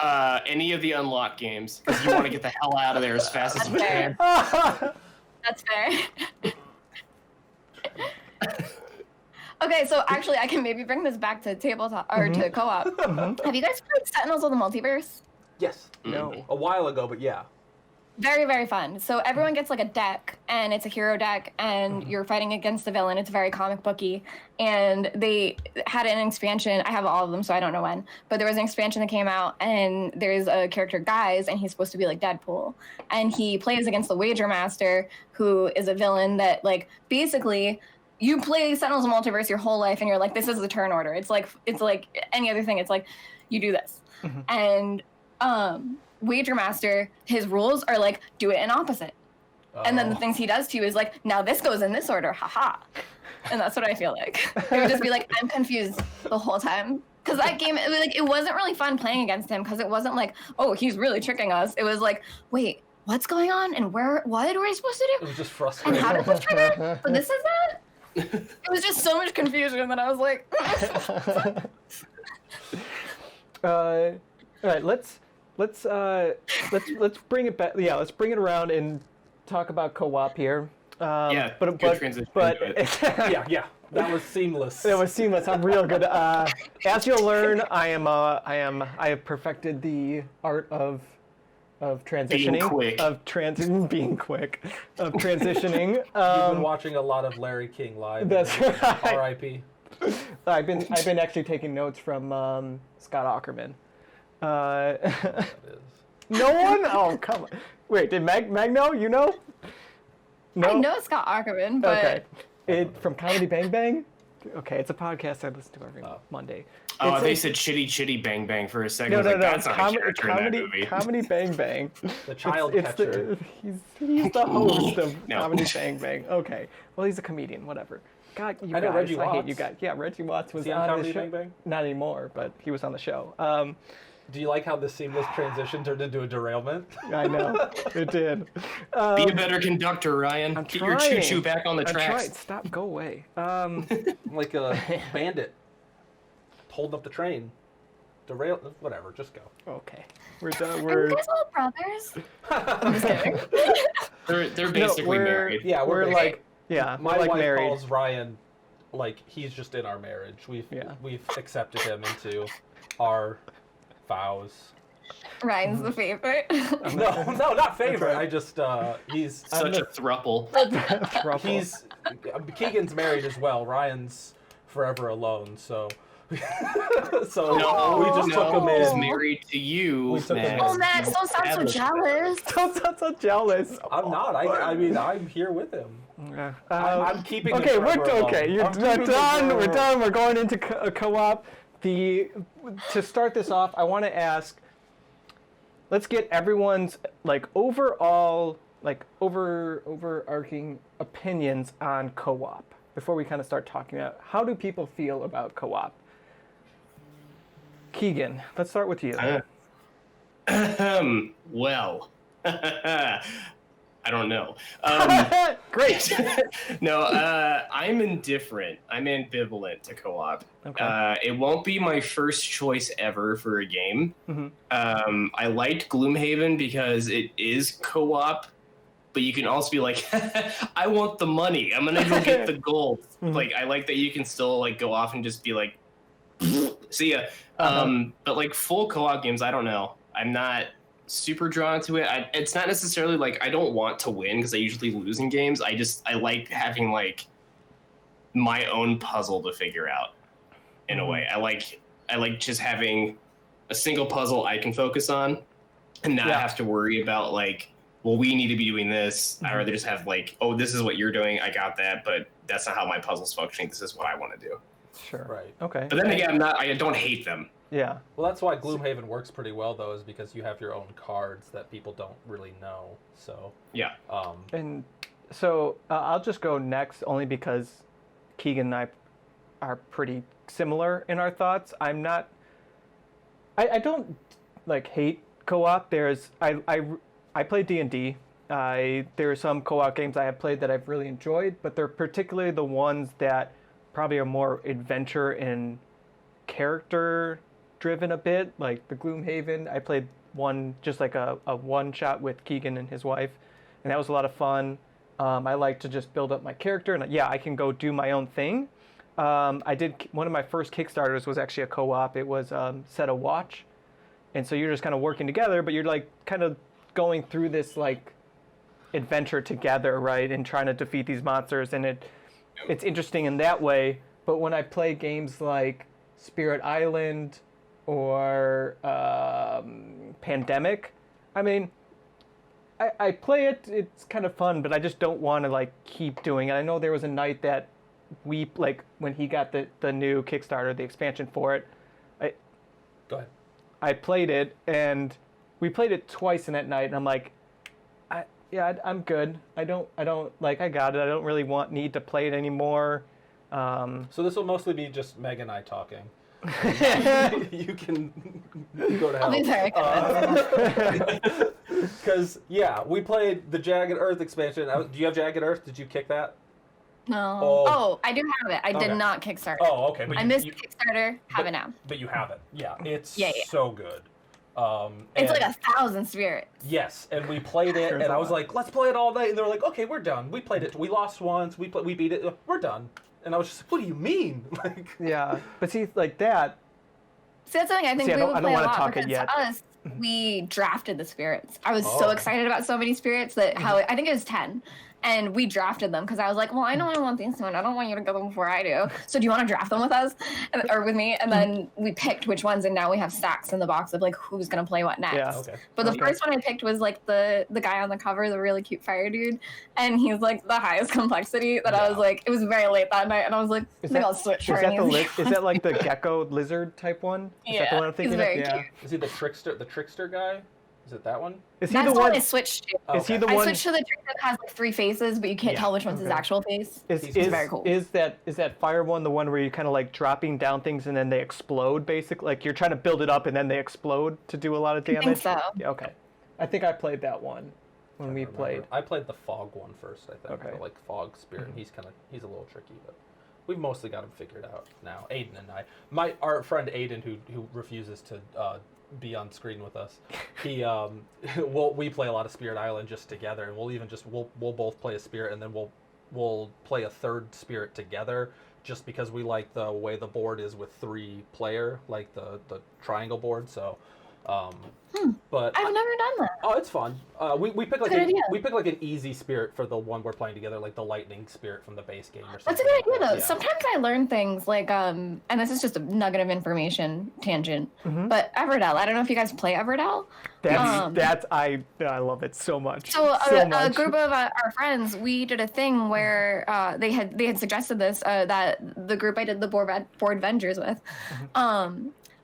S2: Any of the unlocked games, because you want to get the hell out of there as fast as we can.
S4: That's fair. Okay, so actually, I can maybe bring this back to tabletop or to co-op. Have you guys played Sentinels of the Multiverse?
S1: Yes.
S3: No.
S1: A while ago, but yeah.
S4: Very, very fun. So everyone gets like a deck, and it's a hero deck, and you're fighting against a villain. It's very comic booky. And they had an expansion. I have all of them, so I don't know when. But there was an expansion that came out, and there's a character, Guys, and he's supposed to be like Deadpool. And he plays against the Wager Master, who is a villain that, like, basically, you play Sentinels of the Multiverse your whole life, and you're like, this is the turn order. It's like any other thing. It's like, you do this. And Wager Master, his rules are like, do it in opposite. And then the things he does to you is like, now this goes in this order, haha. And that's what I feel like. It would just be like, I'm confused the whole time. Because that game, it wasn't really fun playing against him, because it wasn't like, oh, he's really tricking us. It was like, wait, what's going on? And what are we supposed to do?
S1: It was just frustrating.
S4: And how did this trigger? But this is that? It was just so much confusion that I was like,
S3: all right, let's bring it back. Yeah, let's bring it around and talk about co-op here.
S2: Good transition.
S1: Yeah. That was seamless.
S3: It was seamless. I'm real good. As you'll learn, I have perfected the art of transitioning, being quick, of transitioning.
S1: You've been watching a lot of Larry King live.
S3: That's right.
S1: R.I.P.
S3: I've been actually taking notes from Scott Aukerman.
S1: That is.
S3: No one? Oh, come on. Wait, did Meg know? You know? No?
S4: I know Scott Aukerman, but...
S3: Okay. From Comedy Bang Bang? Okay, it's a podcast I listen to every Monday.
S2: Oh, they said Chitty Bang Bang for a second.
S3: No.
S2: That's not a character in that movie.
S3: Comedy Bang Bang.
S1: The child catcher.
S3: He's the host of Comedy Bang Bang. Okay. Well, he's a comedian, whatever. God, you guys,
S1: Reggie
S3: I hate
S1: Watts.
S3: you guys. Yeah, Reggie Watts was
S1: on
S3: on the
S1: Comedy
S3: show.
S1: Bang Bang?
S3: Not anymore, but he was on the show.
S1: Do you like how the seamless transition turned into a derailment?
S3: I know, it did.
S2: Be a better conductor, Ryan. Get your choo-choo back on the tracks.
S3: Stop, go away.
S1: Like a bandit holding up the train. Derail, whatever, just go.
S3: Okay, we're done.
S4: Are you guys all brothers? I'm just kidding.
S2: They're basically married.
S1: Yeah,
S3: we're like,
S1: my
S3: like
S1: wife
S3: married.
S1: calls Ryan like he's just in our marriage. We've accepted him into our vows.
S4: Ryan's the favorite.
S1: No, not favorite. I just he's
S2: such a thruple.
S1: He's Keegan's married as well. Ryan's forever alone, so we just took him in.
S2: He's married to you.
S4: Oh, Max, don't sound so jealous.
S3: Don't sound so jealous.
S1: I'm not. I mean, I'm here with him. I'm keeping.
S3: Okay,
S1: we're
S3: okay. We're done. We're done. We're going into co-op. To start this off, I want to ask. Let's get everyone's overall overarching opinions on co-op before we kind of start talking about how do people feel about co-op. Keegan, let's start with you.
S2: Well, I don't know.
S3: Great.
S2: No, I'm indifferent. I'm ambivalent to co-op.
S3: Okay.
S2: It won't be my first choice ever for a game.
S3: Mm-hmm.
S2: I liked Gloomhaven because it is co-op, but you can also be like, I want the money. I'm gonna go get the gold.
S3: Mm-hmm.
S2: I like that you can still go off and just be like, See ya. But like full co-op games, I don't know. I'm not super drawn to it. It's not necessarily like I don't want to win because I usually lose in games. I like having like my own puzzle to figure out in a way. I like just having a single puzzle I can focus on and not have to worry about like, well, we need to be doing this. I'd rather just have like, oh, this is what you're doing. I got that, but that's not how my puzzle's functioning. This is what I want to do.
S3: Sure.
S1: Right.
S3: Okay.
S2: But then again, I don't hate them.
S3: Yeah.
S1: Well, that's why Gloomhaven works pretty well, though, is because you have your own cards that people don't really know. So
S2: yeah.
S3: And so I'll just go next, only because Keegan and I are pretty similar in our thoughts. I'm not. I don't like hate co-op. I play D&D. There are some co-op games I have played that I've really enjoyed, but they're particularly the ones that probably are more adventure and character driven a bit, like the Gloomhaven. I played one, just like a one shot with Keegan and his wife, and that was a lot of fun. I like to just build up my character, and I can go do my own thing. I did one of my first Kickstarters was actually a co-op. It was Set a Watch, and so you're just kind of working together, but you're like kind of going through this like adventure together, right, and trying to defeat these monsters, and it's interesting in that way. But when I play games like Spirit Island or Pandemic, I mean, I play it, it's kind of fun, but I just don't want to like keep doing it. I know there was a night that we, like, when he got the new Kickstarter, the expansion for it,
S1: Go ahead.
S3: I played it, and we played it twice in that night, and I'm like, I'm good. I don't like, I got it. I don't really need to play it anymore.
S1: So this will mostly be just Meg and I talking. You can go to hell.
S4: I'll be very good.
S1: Because, we played the Jagged Earth expansion. Do you have Jagged Earth? Did you kick that?
S4: No.
S1: Oh.
S4: Oh, I do have it. I did
S1: Okay.
S4: not Kickstarter.
S1: Oh, okay. But
S4: I missed Kickstarter. Have it now.
S1: But you have it. Yeah, it's
S4: Yeah.
S1: so good.
S4: It's
S1: and-
S4: like 1,000 spirits.
S1: Yes, and we played it, and I was like, let's play it all night. And they were like, okay, we're done. We played it. We lost once. We beat it. We're done. And I was just like, what do you mean? Like,
S3: Yeah, but see, like that.
S4: See, that's something I think
S3: See, I
S4: we
S3: don't-
S4: would
S3: I don't
S4: play a
S3: wanna
S4: lot
S3: talk it
S4: because
S3: yet.
S4: to us, we drafted the spirits. I was so
S1: Oh.
S4: excited about so many spirits that I think it was 10. And we drafted them because I was like, well, I know I want these one. I don't want you to get them before I do. So do you want to draft them with us or with me? And then we picked which ones, and now we have stacks in the box of like who's gonna play what next.
S3: Yeah.
S1: okay.
S4: But the
S3: Okay.
S4: first one I picked was like the guy on the cover, the really cute fire dude, and he's like the highest complexity. That I was like, it was very late that night, and I was like, I think I'll switch.
S3: Is
S4: for
S3: that
S4: an
S3: the
S4: easier
S3: is that like the gecko lizard type one? Is that the one I'm
S4: he's
S3: thinking
S4: very
S3: of? Yeah.
S4: cute.
S1: Is he the trickster guy? Is it that one?
S3: Is he
S4: That's
S3: the
S4: the one
S3: one?
S4: I switched to.
S1: Oh,
S3: Is he
S1: okay.
S3: the
S4: I
S3: one?
S4: switched to the trick that has like 3 faces, but you can't tell which one's his
S3: okay.
S4: actual face.
S3: Is
S1: He's
S4: very cool.
S3: is that fire one the one where you kind of like dropping down things and then they explode, basically? Like you're trying to build it up and then they explode to do a lot of
S4: I
S3: damage?
S4: think so.
S3: Yeah, okay. I think I played that one when we
S1: I
S3: played.
S1: remember. I played the fog one first, I think.
S3: Okay.
S1: The, like fog spirit. And he's a little tricky, but we've mostly got him figured out now. Aiden and I. Our friend Aiden, who refuses to be on screen with us, he we play a lot of Spirit Island just together, and we'll both play a spirit, and then we'll play a third spirit together, just because we like the way the board is with 3 player, like the triangle board. So but
S4: I've never done that.
S1: oh, it's fun. We pick like
S4: Good idea.
S1: we pick like an easy spirit for the one we're playing together, like the lightning spirit from the base game or something.
S4: That's a good
S1: like
S4: idea,
S1: that.
S4: though.
S1: Yeah.
S4: Sometimes I learn things like, and this is just a nugget of information tangent, but Everdell. I don't know if you guys play Everdell.
S3: I love it so much.
S4: So,
S3: so
S4: a
S3: much.
S4: group of our friends, we did a thing where they had suggested this that the group I did the board Vengers with,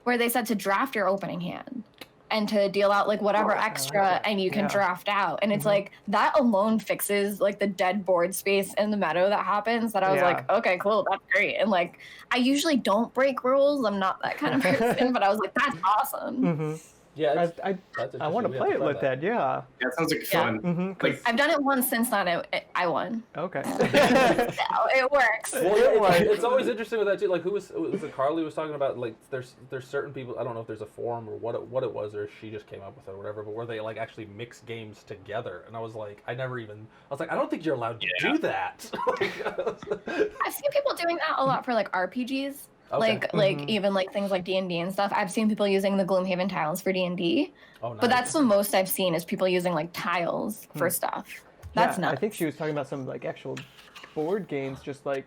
S4: where they said to draft your opening hand. And to deal out like whatever extra, and you can draft out, and it's like that alone fixes like the dead board space in the meadow that happens. That I was like, okay, cool, that's great. And like, I usually don't break rules. I'm not that kind of person, but I was like, that's awesome.
S1: Yeah,
S3: I
S1: that's interesting.
S3: want to
S1: We have
S3: play it
S1: try
S3: like that. Yeah.
S2: That sounds like fun. Like,
S4: I've done it once since then. I won.
S3: Okay.
S4: So it works.
S1: Well, it's always interesting with that too. Like, was it Carly was talking about? Like, there's certain people. I don't know if there's a forum or what it was, or she just came up with it or whatever. But where they like actually mix games together, and I was like, I was like, I don't think you're allowed to do that.
S4: I've seen people doing that a lot for like RPGs.
S1: Okay.
S4: Like even like things like D&D and stuff. I've seen people using the Gloomhaven tiles for D&D,
S1: Oh, nice.
S4: but that's the most I've seen is people using like tiles for stuff. That's
S3: yeah,
S4: nuts.
S3: I think she was talking about some like actual board games, just like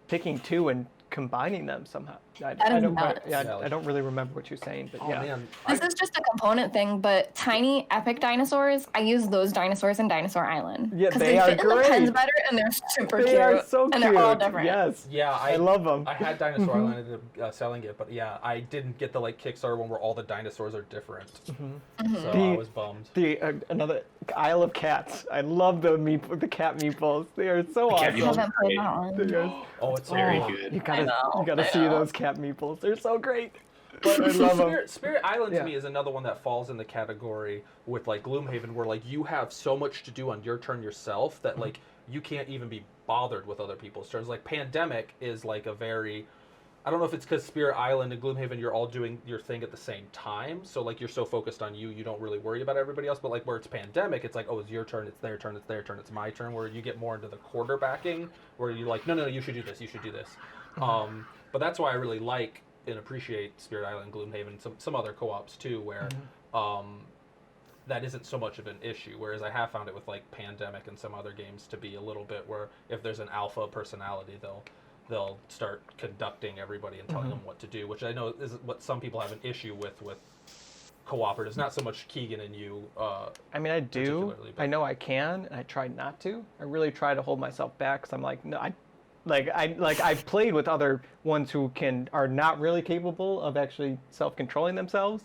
S3: picking two and combining them somehow. I don't
S4: nuts.
S3: I don't really remember what you're saying, but
S1: Oh
S3: yeah.
S1: man,
S4: This is just a component thing, but tiny epic dinosaurs, I use those dinosaurs in Dinosaur Island.
S3: Yeah,
S4: because
S3: they are
S4: fit in the
S3: great.
S4: pens better and they're super
S3: They
S4: cute.
S3: are so
S4: and
S3: cute.
S4: they're all different.
S3: Yes.
S1: yeah,
S3: I love them.
S1: I had Dinosaur Island, I ended up selling it, but yeah, I didn't get the like Kickstarter one where all the dinosaurs are different. So I was bummed.
S3: The another Isle of Cats. I love the cat meatballs. They are so
S2: cat
S3: awesome.
S4: I haven't played that one.
S3: They are-
S1: Oh, it's
S2: Very
S1: oh.
S2: good.
S3: You
S4: I
S3: gotta see
S4: know.
S3: those cat meatballs. They're so great.
S1: But
S3: I love 'em.
S1: Spirit Island to
S3: Yeah.
S1: me is another one that falls in the category with like Gloomhaven, where like you have so much to do on your turn yourself that like you can't even be bothered with other people's turns. Like Pandemic is like a very, I don't know if it's because Spirit Island and Gloomhaven you're all doing your thing at the same time, so like you're so focused on you don't really worry about everybody else. But like where it's Pandemic, it's like, oh, it's your turn, it's their turn, it's their turn, it's my turn. Where you get more into the quarterbacking, where you're like, no, you should do this, you should do this. But that's why I really like and appreciate Spirit Island, Gloomhaven, some other co-ops too, where that isn't so much of an issue. Whereas I have found it with like Pandemic and some other games to be a little bit where if there's an alpha personality, they'll start conducting everybody and telling them what to do, which I know is what some people have an issue with cooperatives. Not so much Keegan and you.
S3: I mean, I do.
S1: particularly, but-
S3: I know I can, and I try not to. I really try to hold myself back because I'm like, no, I've played with other ones who are not really capable of actually self-controlling themselves,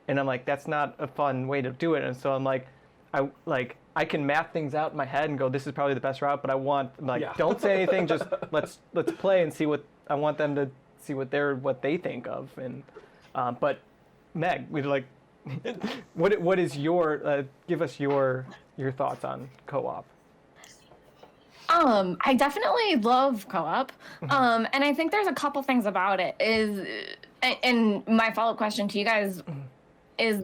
S3: and I'm like, that's not a fun way to do it. And so I'm like, I can map things out in my head and go, this is probably the best route, but
S1: Yeah.
S3: don't say anything, just let's play and see what I want them to see what they think of. And but Meg, we'd like, what is your give us your thoughts on co-op?
S4: I definitely love co-op. And I think there's a couple things about it and my follow-up question to you guys is,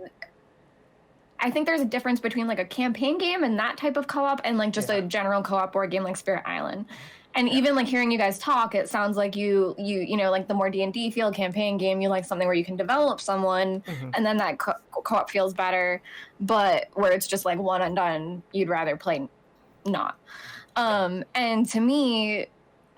S4: I think there's a difference between like a campaign game and that type of co-op and like just a general co-op board game like Spirit Island. And even like hearing you guys talk, it sounds like you know, like the more D&D feel campaign game, you like something where you can develop someone and then that co-op feels better, but where it's just like one and done, you'd rather play not. And to me,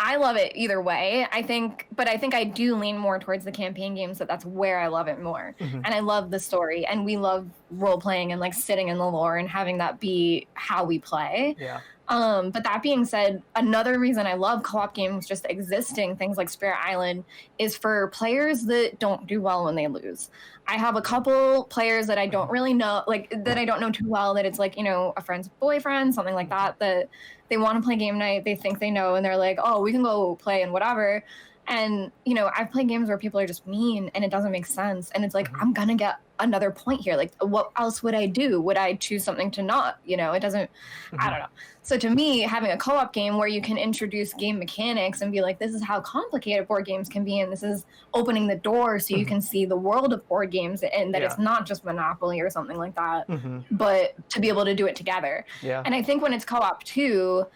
S4: I love it either way. I think I do lean more towards the campaign games. That's where I love it more. And I love the story, and we love role playing and like sitting in the lore and having that be how we play.
S3: Yeah.
S4: But that being said, another reason I love co-op games just existing, things like Spirit Island, is for players that don't do well when they lose. I have a couple players that I don't really know, like that I don't know too well, that it's like, you know, a friend's boyfriend, something like that they want to play game night, they think they know, and they're like, oh, we can go play and whatever. And, you know, I've played games where people are just mean and it doesn't make sense. And it's like, I'm going to get another point here. Like, what else would I do? Would I choose something to not, you know, it doesn't, I don't know. So to me, having a co-op game where you can introduce game mechanics and be like, this is how complicated board games can be. And this is opening the door so you can see the world of board games and that it's not just Monopoly or something like that, but to be able to do it together.
S3: Yeah.
S4: And I think when it's co-op too,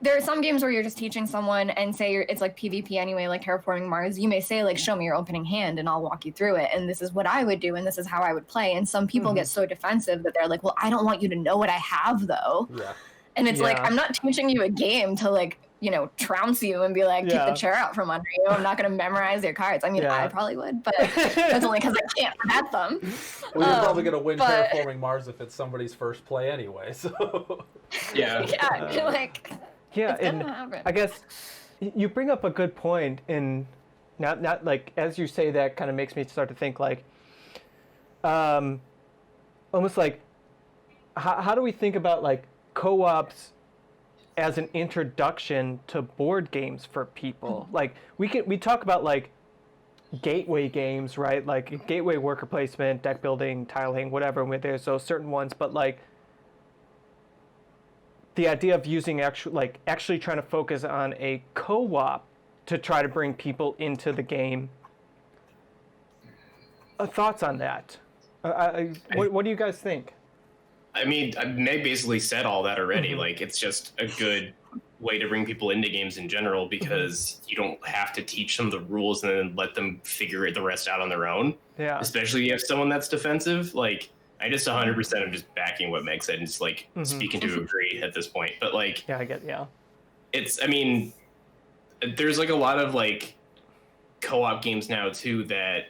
S4: there are some games where you're just teaching someone and say it's like PvP anyway, like Terraforming Mars. You may say like, show me your opening hand and I'll walk you through it. And this is what I would do. And this is how I would play. And some people get so defensive that they're like, well, I don't want you to know what I have though.
S1: Yeah.
S4: And it's like, I'm not teaching you a game to like, you know, trounce you and be like, kick the chair out from under you. I'm not going to memorize your cards. I mean, I probably would, but that's only because I can't forget them.
S1: Well, you're probably going to win Terraforming Mars if it's somebody's first play anyway. So
S2: Yeah.
S4: Yeah, like...
S3: Yeah,
S4: it's
S3: and
S4: gonna happen.
S3: I guess you bring up a good point, and not like as you say that kind of makes me start to think like, almost like, how do we think about like co-ops as an introduction to board games for people? Like we talk about like gateway games, right? Like gateway worker placement, deck building, tiling, whatever. And there's those certain ones, but like. The idea of using actually trying to focus on a co-op to try to bring people into the game. Thoughts on that? What do you guys think?
S2: I mean, Meg basically said all that already. Like, it's just a good way to bring people into games in general because you don't have to teach them the rules and then let them figure the rest out on their own.
S3: Yeah.
S2: Especially if you have someone that's defensive. Like, I just 100% am just backing what Meg said and just like speaking to agree at this point. But like, I mean, there's like a lot of like co-op games now too that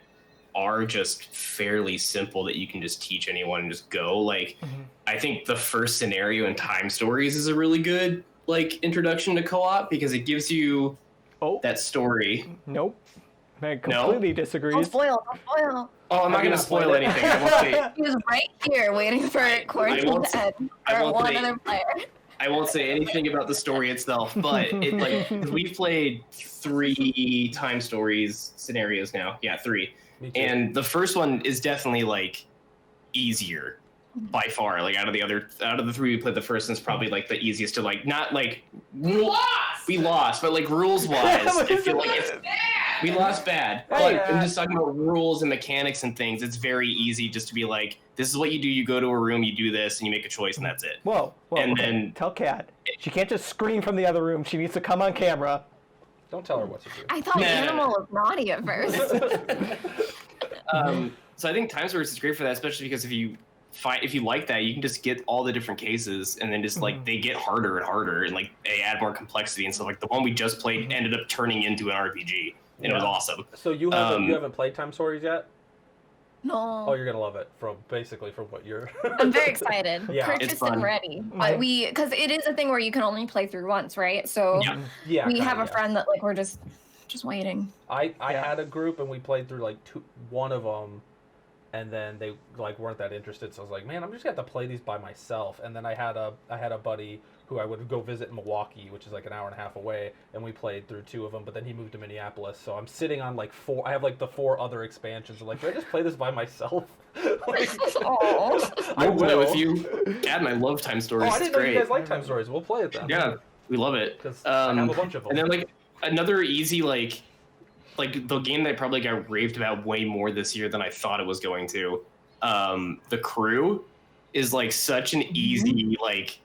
S2: are just fairly simple that you can just teach anyone and just go. Like, I think the first scenario in Time Stories is a really good like introduction to co-op because it gives you that story.
S3: Nope. Meg completely disagrees.
S4: Don't spoil.
S2: Oh, I'm not going to spoil anything. I won't say.
S4: He was right here waiting for quarantine to end for one other player.
S2: I won't say anything about the story itself, but it like we've played 3 Time Stories scenarios now. Yeah, 3. And the first one is definitely like easier by far. Like out of the 3 we played, the first one's probably like the easiest to like not like we lost, but like rules wise, I feel like we lost bad. But I'm just talking about rules and mechanics and things. It's very easy just to be like, this is what you do. You go to a room, you do this, and you make a choice, and that's it.
S3: Whoa. And then tell Kat she can't just scream from the other room. She needs to come on camera.
S1: Don't tell her what to do.
S4: I thought Animal was naughty at first.
S2: So I think Time Stories is great for that, especially because if you like that, you can just get all the different cases, and then just like they get harder and harder, and like they add more complexity and stuff. Like the one we just played ended up turning into an RPG, and it was awesome.
S1: So you haven't played Time Stories yet?
S4: No.
S1: Oh, you're gonna love it from what you're.
S4: I'm very excited.
S1: Yeah,
S4: purchased and ready, but because it is a thing where you can only play through once, right? So we have a friend that like we're just waiting.
S1: I had a group and we played through like one of them, and then they like weren't that interested. So I was like, man, I'm just gonna have to play these by myself. And then I had a buddy who I would go visit in Milwaukee, which is like an hour and a half away, and we played through 2 of them. But then he moved to Minneapolis, so I'm sitting on like 4. I have like the 4 other expansions. I'm like, do I just play this by myself?
S2: I will play with you. Dad and I love Time Stories.
S1: I didn't know you guys like Time Stories. We'll play it then.
S2: Yeah, we love it.
S1: Because I have a bunch of them.
S2: And then like another easy like the game that I probably got raved about way more this year than I thought it was going to. The Crew is like such an easy like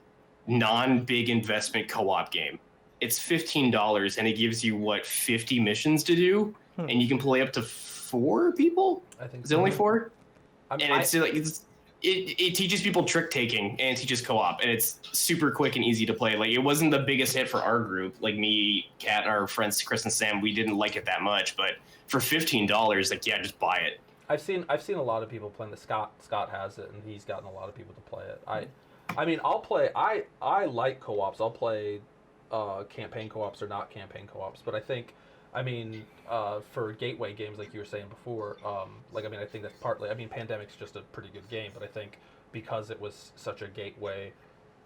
S2: non-big investment co-op game. It's $15 and it gives you 50 missions to do, and you can play up to 4 people.
S1: I think
S2: is it only 4? It teaches people trick taking and it teaches co-op, and it's super quick and easy to play. Like it wasn't the biggest hit for our group. Like me, Kat, our friends Chris and Sam, we didn't like it that much. But for $15, like just buy it.
S1: I've seen a lot of people playing the Scott has it, and he's gotten a lot of people to play it. I mean, I'll play. I like co-ops. I'll play campaign co-ops or not campaign co-ops. But I think, for gateway games like you were saying before, I think that's partly. I mean, Pandemic's just a pretty good game, but I think because it was such a gateway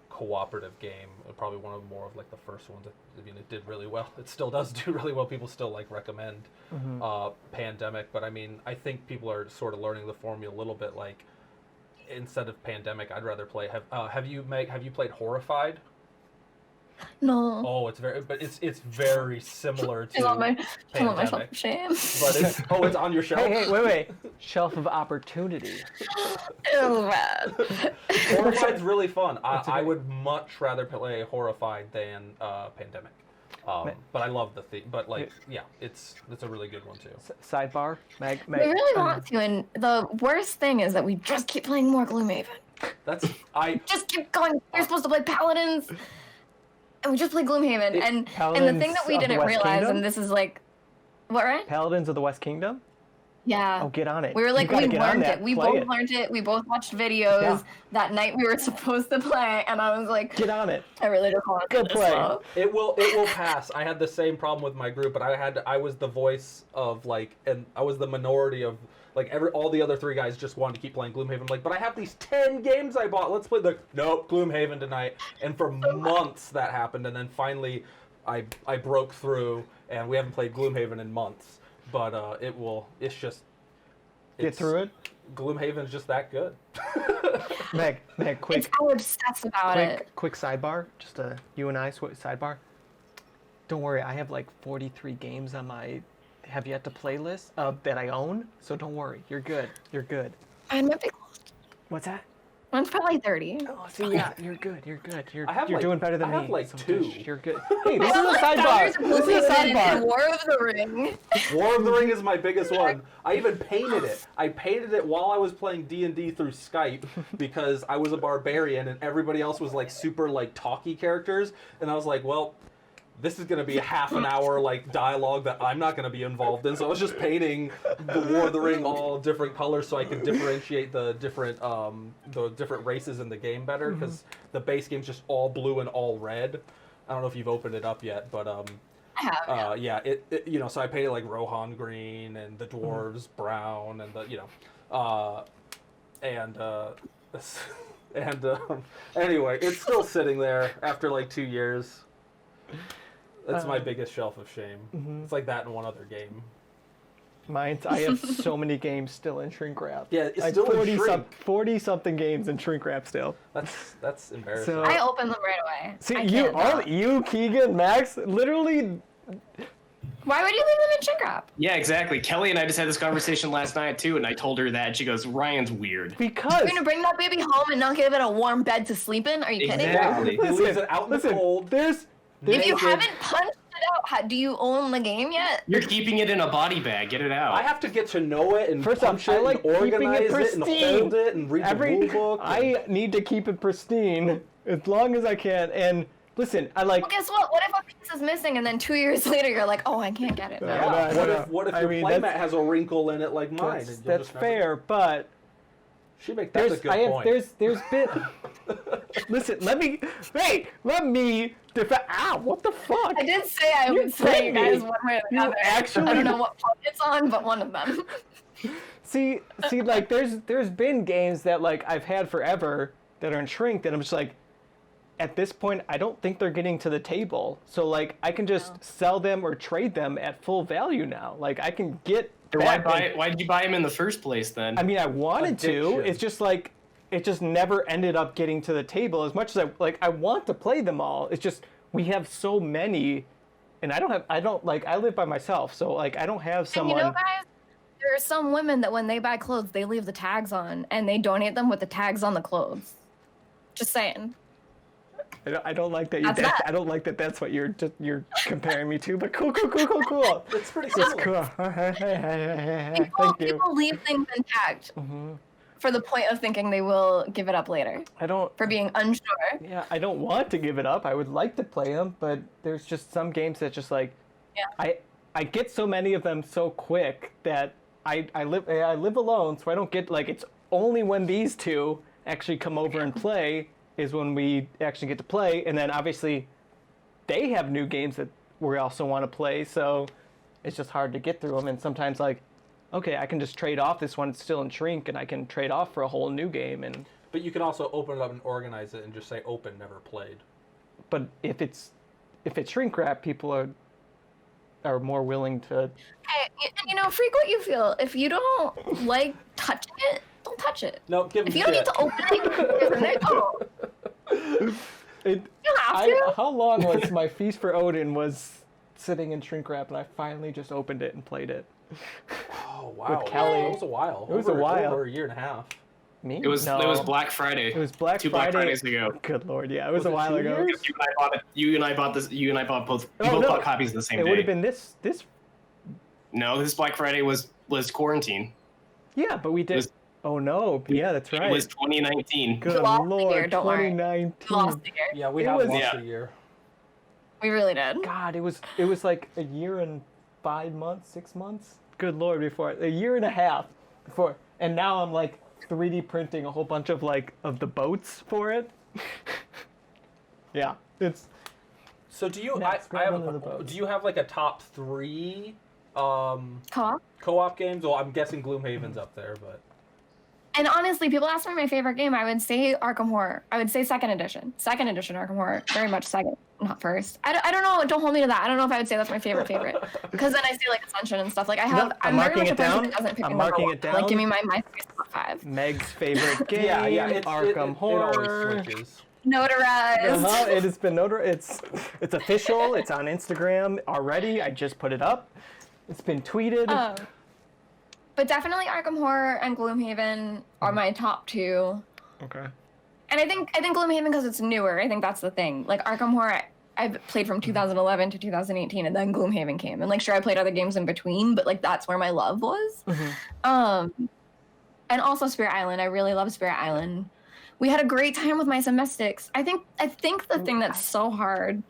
S1: cooperative game, probably one of more of like the first ones. It did really well. It still does do really well. People still like recommend Pandemic, but I mean, I think people are sort of learning the formula a little bit. Like instead of Pandemic, I'd rather play. Have you played Horrified?
S4: No.
S1: Oh, it's very similar to
S4: Pandemic.
S1: But it's on your shelf.
S3: Hey, wait. Shelf of opportunity.
S4: Ew, man.
S1: Horrified's really fun. I would much rather play Horrified than Pandemic. But I love the theme. But it's a really good one too.
S3: Sidebar, Meg.
S4: We really want to, and the worst thing is that we just keep playing more Gloomhaven. Just keep going. We're supposed to play Paladins. And we just played Gloomhaven, and the thing that we didn't realize, and this is like, what, right?
S3: Paladins of the West Kingdom?
S4: Yeah.
S3: Oh, get on it.
S4: We were like, we learned it. We both learned it. We both watched videos that night we were supposed to play, and I was like,
S3: get on it.
S4: I really just want to
S3: Good play.
S4: so.
S1: It will pass. I had the same problem with my group, but I was the voice of and I was the minority of all the other 3 guys just wanted to keep playing Gloomhaven. But I have these 10 games I bought. Let's play Gloomhaven tonight. And for months that happened, and then finally I broke through, and we haven't played Gloomhaven in months. But
S3: get through it.
S1: Gloomhaven's just that good.
S3: Meg, quick.
S4: I'm obsessed about it.
S3: Quick sidebar, just a you and I sidebar. Don't worry, I have 43 games on my have yet to play list that I own, so don't worry, you're good.
S4: I might be close.
S3: What's that?
S4: Mine's probably 30.
S3: Oh, see, yeah, you're good. You're
S1: like,
S3: doing better than
S1: I
S3: me.
S1: have like
S3: so
S1: 2.
S3: You're good. Hey, this is a sidebar. This is a sidebar.
S4: War of the Ring.
S1: War of the Ring is my biggest one. I even painted it. I painted it while I was playing D&D through Skype because I was a barbarian and everybody else was like super like talky characters, and I was like, well, this is going to be a half an hour like dialogue that I'm not going to be involved in. So I was just painting the War of the Ring all different colors so I could differentiate the different races in the game better, because the base game's just all blue and all red. I don't know if you've opened it up yet, but
S4: I have.
S1: yeah, it you know, so I painted like Rohan green and the dwarves brown and the, you know, anyway, it's still sitting there after like 2 years. That's my biggest shelf of shame. It's like that and one other game.
S3: I have so many games still in shrink wrap.
S1: Yeah, it's still in shrink.
S3: 40 something games in shrink wrap still.
S1: That's embarrassing.
S3: So,
S4: I opened them right away.
S3: see, you, Keegan, Max, literally.
S4: Why would you leave them in shrink wrap?
S2: Yeah, exactly. Kelly and I just had this conversation last night too, and I told her that. She goes, "Ryan's weird."
S3: Because
S4: You're gonna bring that baby home and not give it a warm bed to sleep in? Are you kidding?
S2: Exactly.
S1: He leaves it out in the cold.
S3: There's
S4: If you haven't punched it out, do you own the game yet?
S2: You're keeping it in a body bag. Get it out.
S1: I have to get to know it and
S3: First off,
S1: punch
S3: I
S1: it
S3: like
S1: and
S3: keeping
S1: organize
S3: it
S1: it and
S3: pristine.
S1: hold it and read the rule book.
S3: I need to keep it pristine as long as I can. And listen, I like.
S4: Well, guess what? What if a piece is missing and then 2 years later you're like, oh, I can't get it now?
S3: I know.
S1: What if
S3: I
S1: your
S3: mean,
S1: playmat has a wrinkle in it like mine?
S3: That's fair, but
S1: That's a good point.
S3: there's been. Listen, let me defend. Ow! What the fuck?
S4: I did say I would say you guys one way or the other.
S3: Actually,
S4: I don't know what phone it's on, but one of them.
S3: See, like there's been games that like I've had forever that are in shrink that I'm just like, at this point I don't think they're getting to the table. So like I can just sell them or trade them at full value now. Like I can get.
S2: Why did you buy him in the first place then?
S3: I mean, I wanted to. It's just like it just never ended up getting to the table. As much as I want to play them all. It's just we have so many, and I live by myself, so like I don't have someone.
S4: And you know, guys, there are some women that when they buy clothes, they leave the tags on and they donate them with the tags on the clothes. Just saying.
S3: I don't like that.
S4: That.
S3: I don't like that. That's what you're comparing me to. But cool.
S1: It's pretty
S3: It's
S1: similar.
S3: cool.
S4: People leave things intact for the point of thinking they will give it up later. For being unsure.
S3: Yeah, I don't want to give it up. I would like to play them, but there's just some games that just like.
S4: Yeah.
S3: I get so many of them so quick that I live alone, so I don't get like it's only when these two actually come over and play is when we actually get to play, and then obviously they have new games that we also want to play, so it's just hard to get through them. And sometimes like, okay, I can just trade off this one, it's still in shrink, and I can trade off for a whole new game. And
S1: But you can also open it up and organize it and just say open, never played.
S3: but if it's shrink wrap, people are more willing to.
S4: Hey, you know, freak what you feel. If you don't like touching it, don't touch it.
S1: No, give
S4: If
S1: me
S4: you don't need to open it, don't. You have to.
S3: How long was my Feast for Odin was sitting in shrink wrap, and I finally just opened it and played it.
S1: Oh wow,
S3: With Kelly.
S1: It was a while.
S3: It was a while.
S1: Over a year and a half.
S3: Me?
S2: It was Black Friday.
S3: It was Black
S2: Two
S3: Friday.
S2: Black Fridays ago.
S3: Good lord, yeah, it was
S1: Was
S3: a
S1: it
S3: while
S1: 2
S3: ago.
S1: years?
S2: You and I bought this. You and I bought both. We
S3: Oh,
S2: both
S3: no.
S2: bought copies the same
S3: It
S2: day.
S3: would have been this.
S2: No, this Black Friday was quarantine.
S3: Yeah, but we did.
S2: was-
S3: Oh no, yeah, that's right.
S2: It was 2019.
S3: Good
S4: lost the
S3: lord,
S4: year, don't worry.
S3: 2019.
S4: We lost the year.
S1: Yeah, we
S3: It
S1: have
S3: was-
S1: lost
S2: Yeah.
S1: a year.
S4: We really did.
S3: God, it was like a year and 5 months, 6 months. Good lord, before a year and a half before, and now I'm like 3D printing a whole bunch of the boats for it. Yeah, it's.
S1: So do you?
S3: Max,
S1: I
S3: grab
S1: have.
S3: one of the boats.
S1: Do you have like a top 3
S4: Co-op.
S1: co-op games? Well, I'm guessing Gloomhaven's up there, but
S4: And honestly, people ask me my favorite game. I would say Arkham Horror. I would say second edition. Second edition Arkham Horror. Very much second, not first. I don't know. Don't hold me to that. I don't know if I would say that's my favorite. Because then I say like Ascension and stuff. Like I have.
S3: No,
S4: I'm very
S3: marking
S4: much
S3: it
S4: a person
S3: down.
S4: that doesn't pick
S3: I'm
S4: a number
S3: marking
S4: one.
S3: it down.
S4: Like give me my top 5.
S3: Meg's favorite game.
S1: yeah,
S3: Arkham Horror.
S1: It always switches.
S4: Notarized.
S3: It has been notarized. It's official. It's on Instagram already. I just put it up. It's been tweeted.
S4: But definitely Arkham Horror and Gloomhaven are my top 2.
S3: Okay.
S4: And I think Gloomhaven, because it's newer, I think that's the thing. Like Arkham Horror, I've played from 2011 to 2018, and then Gloomhaven came. And like, sure, I played other games in between, but like that's where my love was. And also Spirit Island. I really love Spirit Island. We had a great time with Mice and Mystics. I think the thing that's so hard,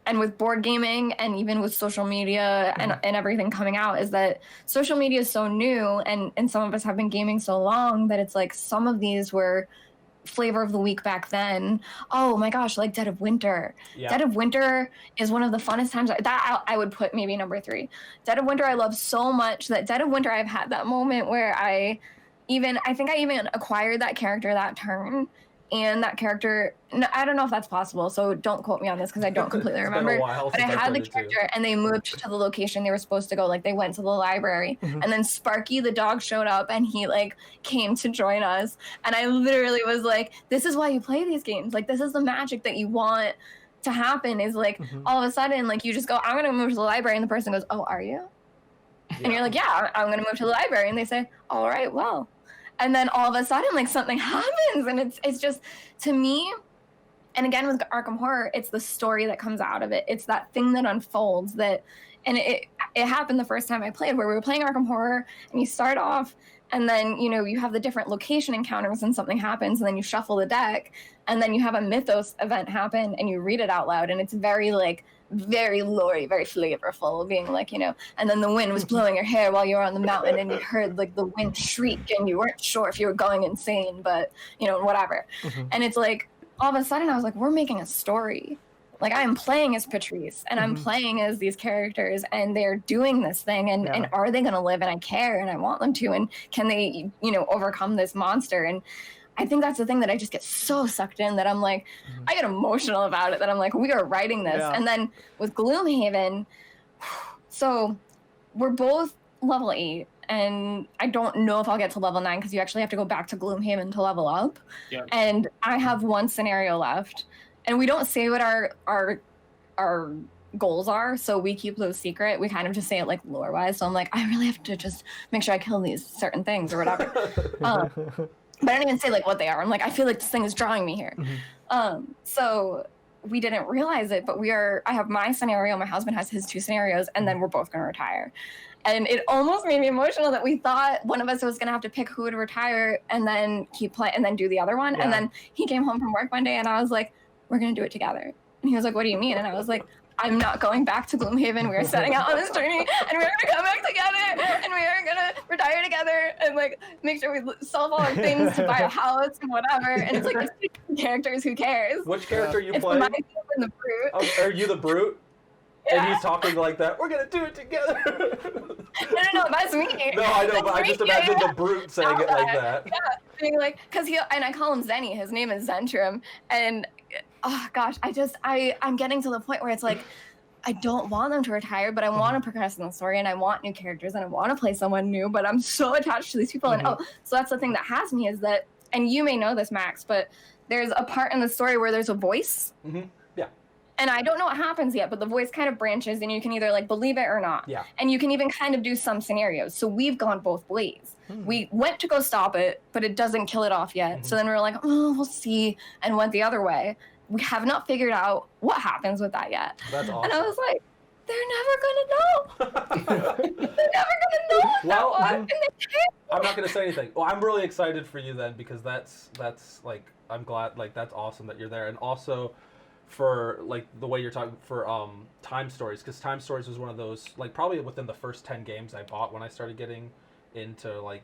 S4: and with board gaming and even with social media and everything coming out, is that social media is so new, and some of us have been gaming so long that it's like some of these were flavor of the week back then. Oh my gosh, like Dead of Winter. Yeah. Dead of Winter is one of the funnest times. I would put maybe number 3. Dead of Winter I love so much that Dead of Winter I've had that moment where I think I even acquired that character that turn. And that character, I don't know if that's possible, so don't quote me on this because I don't completely remember. But I had the character, and they moved to the location they were supposed to go. Like, they went to the library, and then Sparky the dog showed up, and he, like, came to join us. And I literally was like, this is why you play these games. Like, this is the magic that you want to happen, is, like, all of a sudden, like, you just go, I'm going to move to the library, and the person goes, oh, are you? Yeah. And you're like, yeah, I'm going to move to the library. And they say, all right, well. And then all of a sudden, like, something happens, and it's just, to me, and again with Arkham Horror, it's the story that comes out of it. It's that thing that unfolds that, and it happened the first time I played, where we were playing Arkham Horror, and you start off, and then, you know, you have the different location encounters, and something happens, and then you shuffle the deck, and then you have a mythos event happen, and you read it out loud, and it's very, like, very lore-y, very flavorful, being like, you know, and then the wind was blowing your hair while you were on the mountain, and you heard, like, the wind shriek, and you weren't sure if you were going insane, but, you know, whatever. And it's like, all of a sudden, I was like, we're making a story. Like, I am playing as Patrice, and I'm playing as these characters, and they're doing this thing, and are they going to live? And I care, and I want them to, and can they, you know, overcome this monster? And I think that's the thing that I just get so sucked in that I'm like, I get emotional about it, that I'm like, we are writing this. Yeah. And then with Gloomhaven, so we're both level 8, and I don't know if I'll get to level 9 because you actually have to go back to Gloomhaven to level up. Yeah. And I have one scenario left, and we don't say what our goals are, so we keep those secret. We kind of just say it like lore-wise. So I'm like, I really have to just make sure I kill these certain things or whatever. But I don't even say like what they are. I'm like, I feel like this thing is drawing me here. So we didn't realize it, but I have my scenario, my husband has his 2 scenarios, and then we're both going to retire. And it almost made me emotional that we thought one of us was going to have to pick who would retire and then keep playing and then do the other one. Yeah. And then he came home from work one day, and I was like, we're going to do it together. And he was like, what do you mean? And I was like, I'm not going back to Gloomhaven. We are setting out on this journey, and we're going to come back together, and we are going to retire together, and like make sure we solve all our things to buy a house and whatever. And it's like there's 2 characters. Who cares?
S1: Which character are you playing?
S4: It's and the Brute.
S1: Oh, are you the Brute? Yeah. And he's talking like that. We're gonna do it together.
S4: No, that's me.
S1: No, I know, but I just imagine the Brute saying it like that.
S4: Yeah, being like, because and I call him Zenny. His name is Zentrum, and oh gosh, I'm getting to the point where it's like, I don't want them to retire, but I want to progress in the story, and I want new characters, and I want to play someone new, but I'm so attached to these people. And so that's the thing that has me, is that, and you may know this, Max, but there's a part in the story where there's a voice. Yeah. And I don't know what happens yet, but the voice kind of branches, and you can either like believe it or not. Yeah. And you can even kind of do some scenarios. So we've gone both ways. We went to go stop it, but it doesn't kill it off yet. So then we're like, oh, we'll see, and went the other way. We have not figured out what happens with that yet. That's awesome. And I was like, they're never gonna know. They're never gonna know what that was, and they can't.
S1: I'm not gonna say anything. Well, I'm really excited for you then, because that's like, I'm glad, like, that's awesome that you're there. And also for like the way you're talking for Time Stories, because Time Stories was one of those, like, probably within the first 10 games I bought when I started getting into like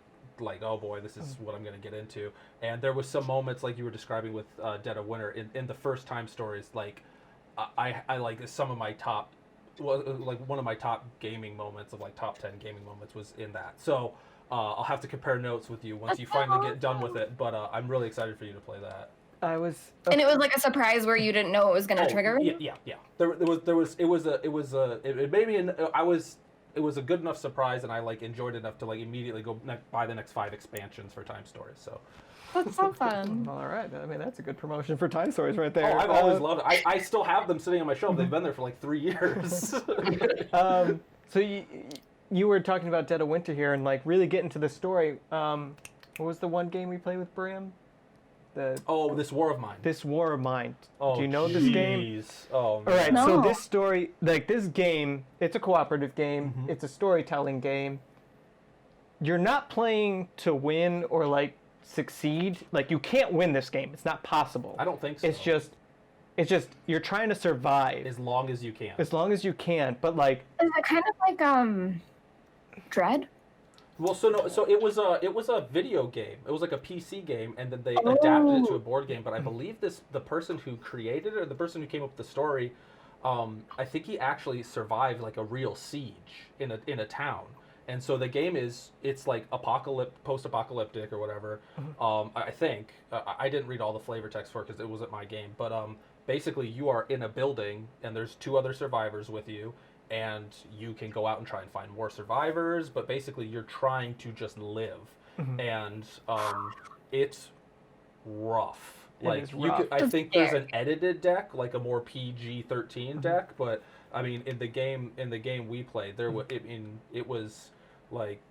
S1: oh boy, this is what I'm gonna get into. And there was some moments like you were describing with Dead of Winter in the first Time Stories, like I like some of my top, like one of my top gaming moments of like top 10 gaming moments was in that. So I'll have to compare notes with you once you finally get done with it, but I'm really excited for you to play that.
S4: And it was like a surprise where you didn't know it was gonna trigger.
S1: Yeah. It was a good enough surprise, and I like enjoyed it enough to like immediately go buy the next 5 expansions for Time Stories. So
S4: that's so fun.
S3: All right, I mean that's a good promotion for Time Stories right there.
S1: Oh, I've always loved it. I still have them sitting on my shelf. They've been there for like 3 years.
S3: So you were talking about Dead of Winter here, and like really getting to the story. What was the one game we played with Bram?
S1: This War of Mine.
S3: This War of Mine.
S1: Oh,
S3: do you know this game?
S1: Oh,
S3: All right,
S4: No.
S3: so this story, like this game, it's a cooperative game. It's a storytelling game. You're not playing to win or like succeed. Like you can't win this game. It's not possible.
S1: I don't think so.
S3: It's just you're trying to survive
S1: as long as you can.
S3: as long as you can. But like,
S4: Is it kind of like Dread?
S1: Well, so it was a video game. It was like a PC game, and then they adapted it to a board game. But I believe the person who created it, or the person who came up with the story, I think he actually survived like a real siege in a town. And so the game it's like post-apocalyptic or whatever. I think I didn't read all the flavor text for it because it wasn't my game. But basically, you are in a building, and there's 2 other survivors with you. And you can go out and try and find more survivors, but basically you're trying to just live, and it's rough. I think there's an edited deck, like a more PG-13 deck, but I mean, in the game we played, it was like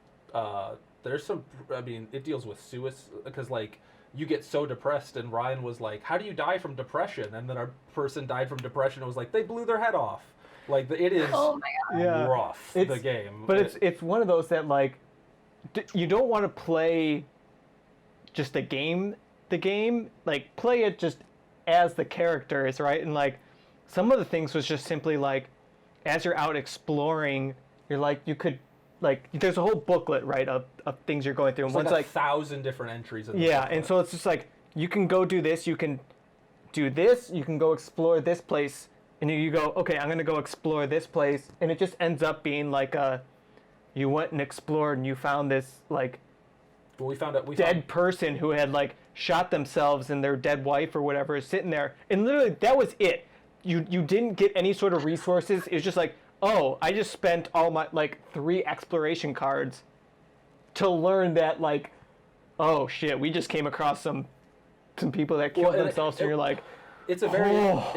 S1: there's some. I mean, it deals with suicide because like you get so depressed, and Ryan was like, "How do you die from depression?" And then our person died from depression. It was like they blew their head off. Like it is rough. The game,
S3: but it's one of those that like you don't want to play just the game. Like play it just as the characters, right? And like some of the things was just simply like as you're out exploring, you're like you could like there's a whole booklet, right, of things you're going through, and
S1: it's
S3: one's
S1: like
S3: 1,000
S1: different entries. In
S3: and so it's just like you can go do this, you can do this, you can go explore this place. And you go, okay, I'm going to go explore this place. And it just ends up being like you went and explored and you found this like dead person who had like shot themselves and their dead wife or whatever is sitting there. And literally that was it. You didn't get any sort of resources. It was just like, oh, I just spent all my like 3 exploration cards to learn that like, oh shit, we just came across some people that killed themselves. And you're like,
S1: it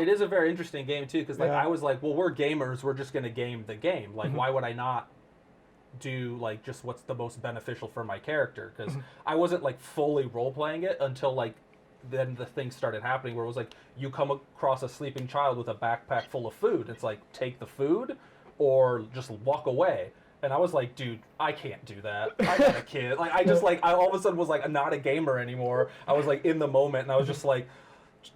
S1: is a very interesting game too, because like I was like, well, we're gamers, we're just gonna game the game. Like, why would I not do like just what's the most beneficial for my character? Because I wasn't like fully role playing it until like then the thing started happening where it was like you come across a sleeping child with a backpack full of food. It's like take the food or just walk away. And I was like, dude, I can't do that. I got a kid. Like I all of a sudden was like not a gamer anymore. I was like in the moment, and I was just like,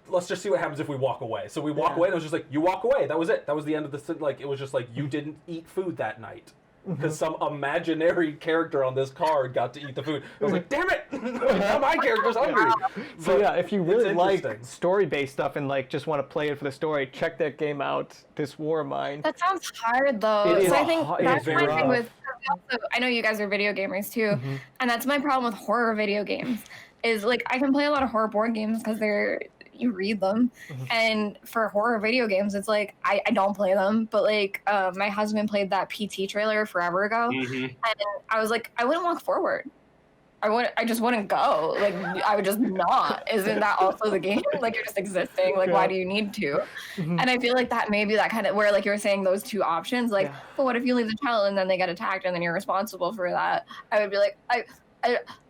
S1: let's just see what happens if we walk away. So we walk away, and it was just like, you walk away. That was it. That was the end of the... Like, it was just like, you didn't eat food that night. Because some imaginary character on this card got to eat the food. I was like, damn it! Now my character's hungry.
S3: So yeah, if you really like story-based stuff and like just want to play it for the story, check that game out, This War of Mine.
S4: That sounds hard though.
S3: It is
S4: I think that's my thing
S3: rough.
S4: I know you guys are video gamers too, and that's my problem with horror video games. Is like I can play a lot of horror board games because you read them, and for horror video games it's like I don't play them, but like my husband played that PT trailer forever ago, and I was like, I wouldn't walk forward. I just wouldn't go. Like I would just not. Isn't that also the game? Like you're just existing. Like why do you need to? And I feel like that maybe that kind of where like you're saying those 2 options. Like, but what if you leave the child and then they get attacked and then you're responsible for that? I would be like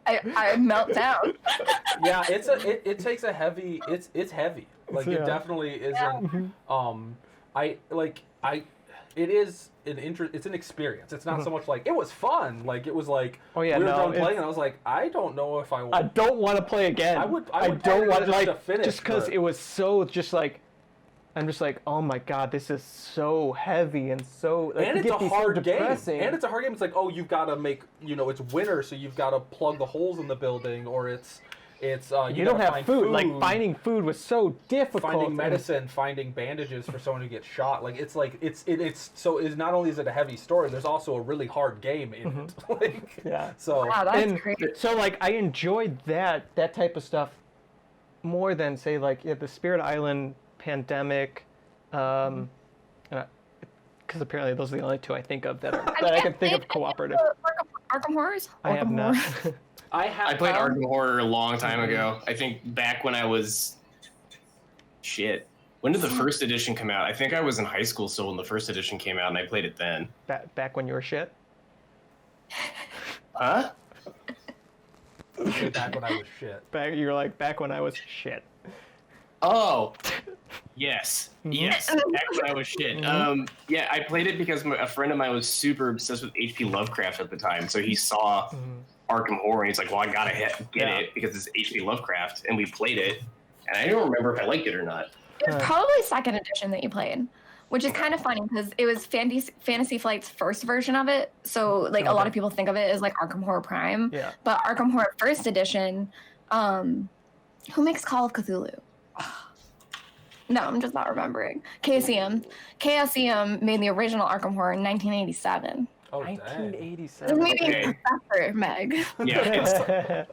S4: I melt down.
S1: Yeah, it takes a heavy. It's heavy. Like it definitely isn't. It is it's an experience. It's not so much like it was fun. Like it was like we were done playing, and I was like, I don't know if I
S3: don't want to play again. I don't want to like finish, just because it was so just like. I'm just like, oh my god, this is so heavy and so. Like,
S1: and it's a hard game. And it's a hard game. It's like, oh, you've got to make, it's winter, so you've got to plug the holes in the building, or it's you don't have food. Like finding food was so difficult. Finding medicine, finding bandages for someone who gets shot. Like it's so it's not only is it a heavy story, there's also a really hard game in it. Like, so
S4: wow, that's great.
S3: So like I enjoyed that type of stuff more than say like the Spirit Island. Pandemic, because apparently those are the only 2 I think of that I can think of cooperative.
S4: Arkham Horrors?
S3: I have not.
S2: I played Arkham Horror a long time ago. I think back when I was... Shit. When did the first edition come out? I think I was in high school still when the first edition came out, and I played it then.
S3: Back when you were shit?
S2: Huh?
S1: Back when I was shit.
S3: You're like, back when I was shit.
S2: Oh, yes, yes. Back when I was shit. Yeah, I played it because a friend of mine was super obsessed with H.P. Lovecraft at the time. So he saw Arkham Horror, and he's like, "Well, I gotta get it because it's H.P. Lovecraft." And we played it, and I don't remember if I liked it or not.
S4: It was probably second edition that you played, which is kind of funny because it was Fantasy Flight's first version of it. So like a lot of people think of it as like Arkham Horror Prime.
S3: Yeah.
S4: But Arkham Horror First Edition, who makes Call of Cthulhu? No, I'm just not remembering. KSEM. KSEM made the original Arkham Horror in 1987.
S1: Oh, dang.
S3: 1987.
S4: Maybe
S2: Okay.
S4: Professor Meg.
S2: Yeah,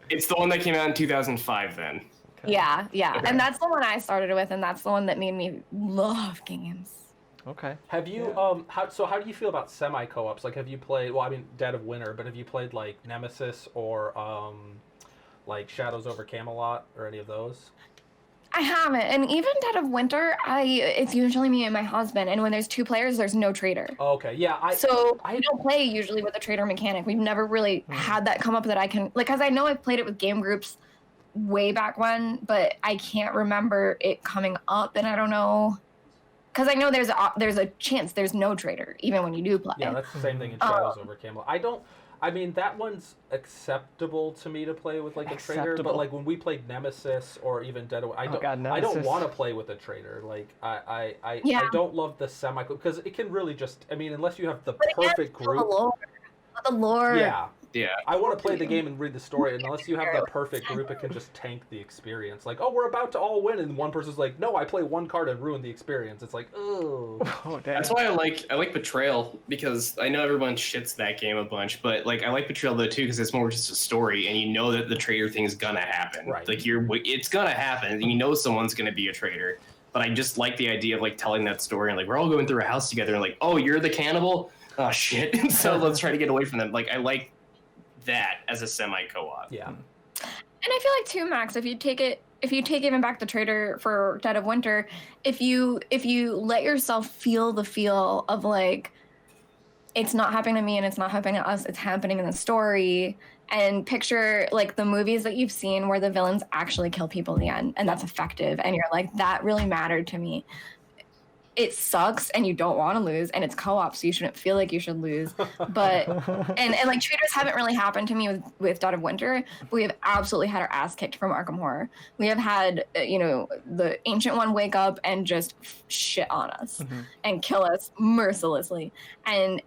S2: it's the one that came out in 2005 then.
S4: Yeah.
S2: Okay.
S4: And that's the one I started with, and that's the one that made me love games.
S3: Okay.
S1: Have you how do you feel about semi co-ops? Like, have you played? Well, I mean, Dead of Winter, but have you played like Nemesis or like Shadows over Camelot or any of those?
S4: I haven't, and even Dead of Winter, it's usually me and my husband, and when there's 2 players, there's no traitor.
S1: Okay, yeah, I
S4: don't play usually with a traitor mechanic. We've never really had that come up that I can, like, because I know I've played it with game groups way back when, but I can't remember it coming up, and I don't know, because I know there's a chance there's no traitor even when you do play.
S1: Yeah, that's the same thing in Shadows over Camelot. I mean, that one's acceptable to me to play with like a traitor, but like when we played Nemesis or even Dead of Winter, I don't want to play with a traitor. Like I don't love the semi because it can really just, I mean, unless you have the perfect group.
S4: The lore.
S2: Yeah.
S1: I want to play the game and read the story, and unless you have the perfect group, it can just tank the experience. Like, oh, we're about to all win, and one person's like, no, I play one card and ruin the experience. It's like, oh.
S2: That's why I like Betrayal, because I know everyone shits that game a bunch, but like I like Betrayal though too because it's more just a story, and you know that the traitor thing is gonna happen.
S1: Right.
S2: Like it's gonna happen, and you know someone's gonna be a traitor. But I just like the idea of like telling that story, and like we're all going through a house together, and like, oh, you're the cannibal. Oh shit. So let's try to get away from them. Like I like that as a semi co-op.
S1: Yeah.
S4: And I feel like too, Max, if you take even back the traitor for Dead of Winter, if you let yourself feel the feel of like it's not happening to me and it's not happening to us, it's happening in the story, and picture like the movies that you've seen where the villains actually kill people at the end and that's effective and you're like, that really mattered to me. It sucks and you don't want to lose, and it's co-op, so you shouldn't feel like you should lose. But and like traitors haven't really happened to me with Dead of Winter, but we have absolutely had our ass kicked from Arkham Horror. We have had the Ancient One wake up and just shit on us and kill us mercilessly. And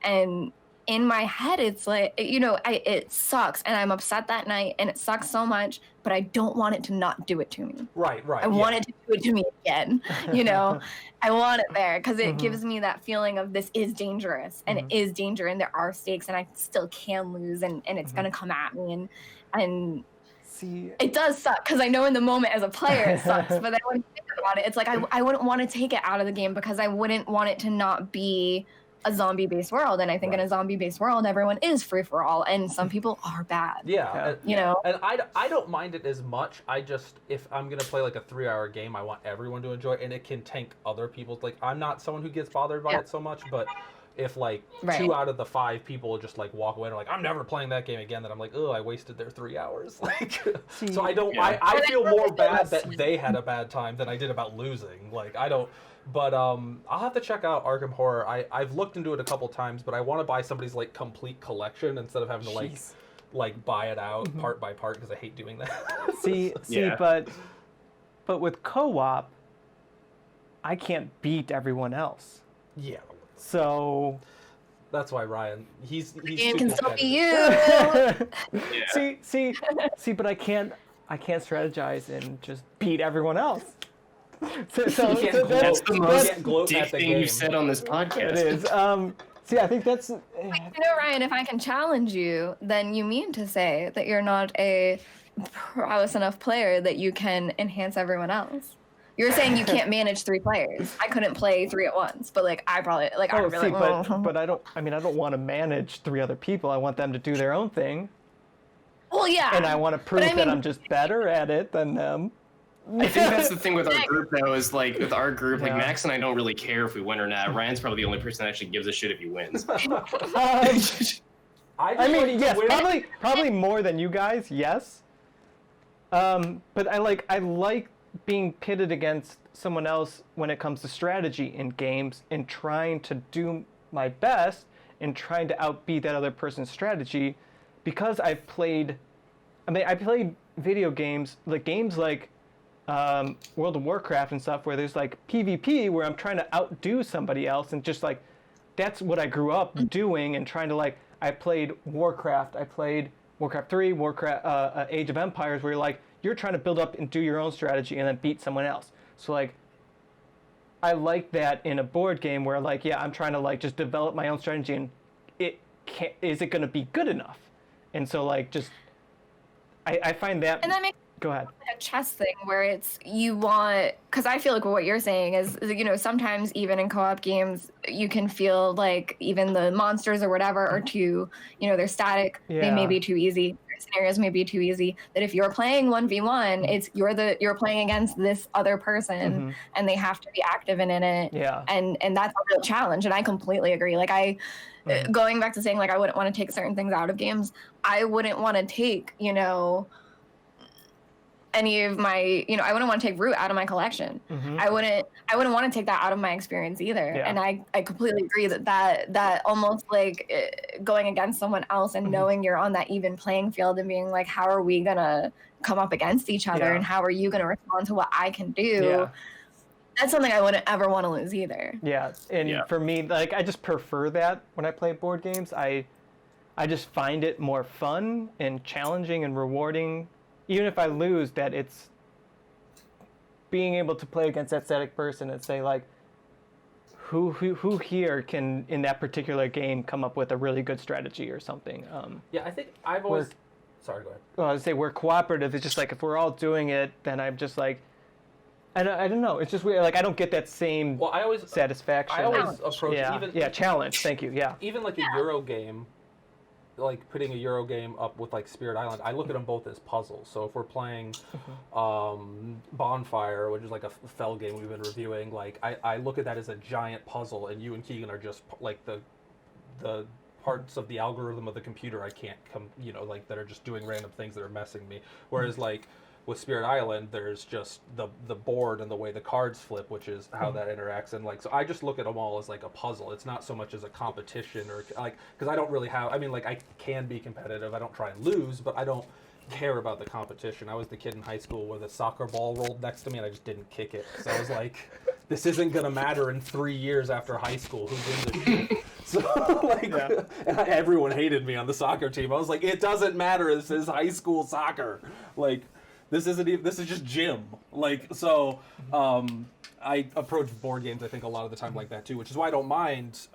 S4: in my head, it's like, it sucks, and I'm upset that night, and it sucks so much, but I don't want it to not do it to me.
S1: Right.
S4: I want it to do it to me again, I want it there, because it gives me that feeling of this is dangerous, and it is danger, and there are stakes, and I still can lose, and it's going to come at me, and
S3: See,
S4: it does suck, because I know in the moment as a player it sucks, but then when you think about it, it's like I wouldn't want to take it out of the game, because I wouldn't want it to not be a zombie-based world, and I think in a zombie-based world, everyone is free-for-all, and some people are bad.
S1: Yeah.
S4: And
S1: I don't mind it as much. I just, if I'm gonna play like a 3-hour game, I want everyone to enjoy it, and it can tank other people's. Like, I'm not someone who gets bothered by it so much, but if like 2 out of the 5 people just like walk away and are like, I'm never playing that game again, then I'm like, oh, I wasted their 3 hours. Like, so I don't. I feel more bad that they had a bad time than I did about losing. Like, I don't. But I'll have to check out Arkham Horror. I've looked into it a couple times, but I want to buy somebody's like complete collection instead of having to like buy it out part by part, because I hate doing that.
S3: see, but with co-op, I can't beat everyone else.
S1: Yeah.
S3: So
S1: that's why Ryan, he's
S4: it can still be you.
S3: See, but I can't strategize and just beat everyone else.
S2: That's the most dick thing you've said on this podcast.
S3: It is. See, I think that's.
S4: Ryan, if I can challenge you, then you mean to say that you're not a prowess enough player that you can enhance everyone else. You're saying you can't manage 3 players. I couldn't play 3 at once, but like I probably like.
S3: Oh, see, but I don't. I mean, I don't want to manage 3 other people. I want them to do their own thing.
S4: Well, yeah.
S3: And I want to prove that I'm just better at it than them.
S2: I think that's the thing with our group, though, is like with our group, like Max and I don't really care if we win or not. Ryan's probably the only person that actually gives a shit if he wins.
S3: I mean, yes, probably more than you guys, yes. But I like being pitted against someone else when it comes to strategy in games and trying to do my best and trying to outbeat that other person's strategy, because I played video games, like World of Warcraft and stuff, where there's like PvP where I'm trying to outdo somebody else, and just like that's what I grew up doing, and trying to like, I played Warcraft, I played Warcraft 3, Warcraft Age of Empires, where you're trying to build up and do your own strategy and then beat someone else. So like, I like that in a board game where like, yeah, I'm trying to like just develop my own strategy, and is it going to be good enough? And so like, just I find that.
S4: And that makes
S3: go ahead.
S4: a chess thing where it's because I feel like what you're saying is, sometimes even in co-op games you can feel like even the monsters or whatever are too, they're static.
S3: Yeah.
S4: They may be too easy. Scenarios may be too easy. That if you're playing 1v1, it's you're playing against this other person, and they have to be active in it.
S3: Yeah.
S4: And that's a real challenge. And I completely agree. Like going back to saying like I wouldn't want to take certain things out of games. I wouldn't want to take any of my, I wouldn't want to take Root out of my collection. I wouldn't want to take that out of my experience either.
S3: Yeah.
S4: And I completely agree that almost like going against someone else and knowing you're on that even playing field and being like, how are we gonna come up against each other, and how are you gonna respond to what I can do?
S3: Yeah.
S4: That's something I wouldn't ever want to lose either.
S3: Yeah, and for me, like, I just prefer that when I play board games. I just find it more fun and challenging and rewarding. Even if I lose, that it's being able to play against that static person and say like, who here can in that particular game come up with a really good strategy or something.
S1: Yeah, I think I've always. Sorry, go ahead.
S3: Well, I would say we're cooperative. It's just like if we're all doing it, then I'm just like, I don't know. It's just weird. Like I don't get that same satisfaction.
S1: I always approach
S3: challenge. Thank you. Yeah.
S1: Even like a Euro game. Like putting a Euro game up with like Spirit Island, I look at them both as puzzles. So if we're playing Bonfire, which is like a Fell game we've been reviewing, like I look at that as a giant puzzle, and you and Keegan are just like the parts of the algorithm of the computer I can't like that are just doing random things that are messing me. Whereas like with Spirit Island, there's just the board and the way the cards flip, which is how that interacts. And like, so I just look at them all as like a puzzle. It's not so much as a competition or like, because I don't really have, I mean, like I can be competitive. I don't try and lose, but I don't care about the competition. I was the kid in high school where the soccer ball rolled next to me and I just didn't kick it. So I was like, this isn't going to matter in 3 years after high school. Who gives a shit? So like, everyone hated me on the soccer team. I was like, it doesn't matter. This is high school soccer. Like, this is just gym. Like, so I approach board games, I think, a lot of the time like that too, which is why I don't mind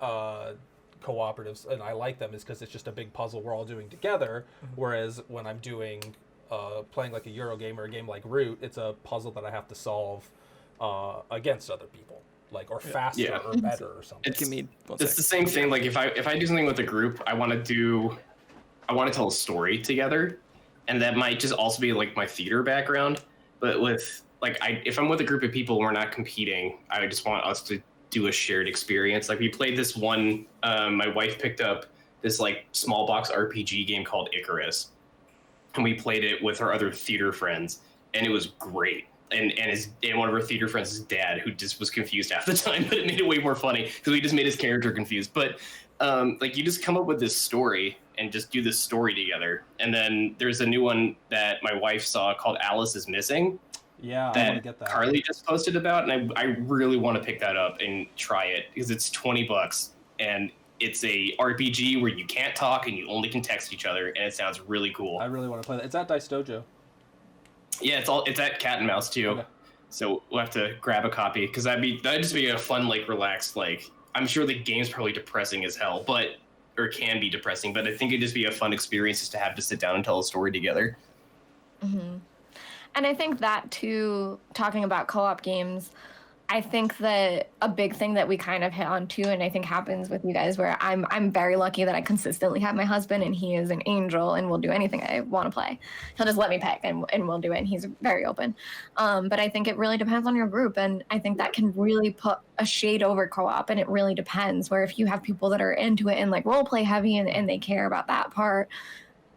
S1: cooperatives, and I like them, is because it's just a big puzzle we're all doing together. Whereas when I'm doing playing like a Euro game or a game like Root, it's a puzzle that I have to solve against other people, like, or faster or better or something.
S2: It's the same thing. Like if I do something with a group, I want to tell a story together. And that might just also be like my theater background, but with like if I'm with a group of people and we're not competing, I just want us to do a shared experience. Like we played this one. My wife picked up this like small box RPG game called Icarus, and we played it with our other theater friends, and it was great. And one of our theater friends' dad, who just was confused half the time, but it made it way more funny because we just made his character confused. But like you just come up with this story and just do this story together. And then there's a new one that my wife saw called Alice is Missing.
S1: Yeah,
S2: that
S1: I want to get that.
S2: Carly just posted about, and I really want to pick that up and try it because it's $20 and it's a RPG where you can't talk and you only can text each other, and it sounds really cool.
S1: I really want to play that. It's at Dice Dojo.
S2: Yeah, it's at Cat and Mouse too. Okay. So we'll have to grab a copy because that'd just be a fun, like, relaxed, like, I'm sure the game's probably depressing as hell, or can be depressing, but I think it'd just be a fun experience just to have to sit down and tell a story together.
S4: And I think that too, talking about co-op games, I think that a big thing that we kind of hit on too, and I think happens with you guys, where I'm very lucky that I consistently have my husband, and he is an angel and will do anything I want to play. He'll just let me pick, and we'll do it. And he's very open. But I think it really depends on your group, and I think that can really put a shade over co-op, and it really depends. Where if you have people that are into it and like role play heavy, and they care about that part,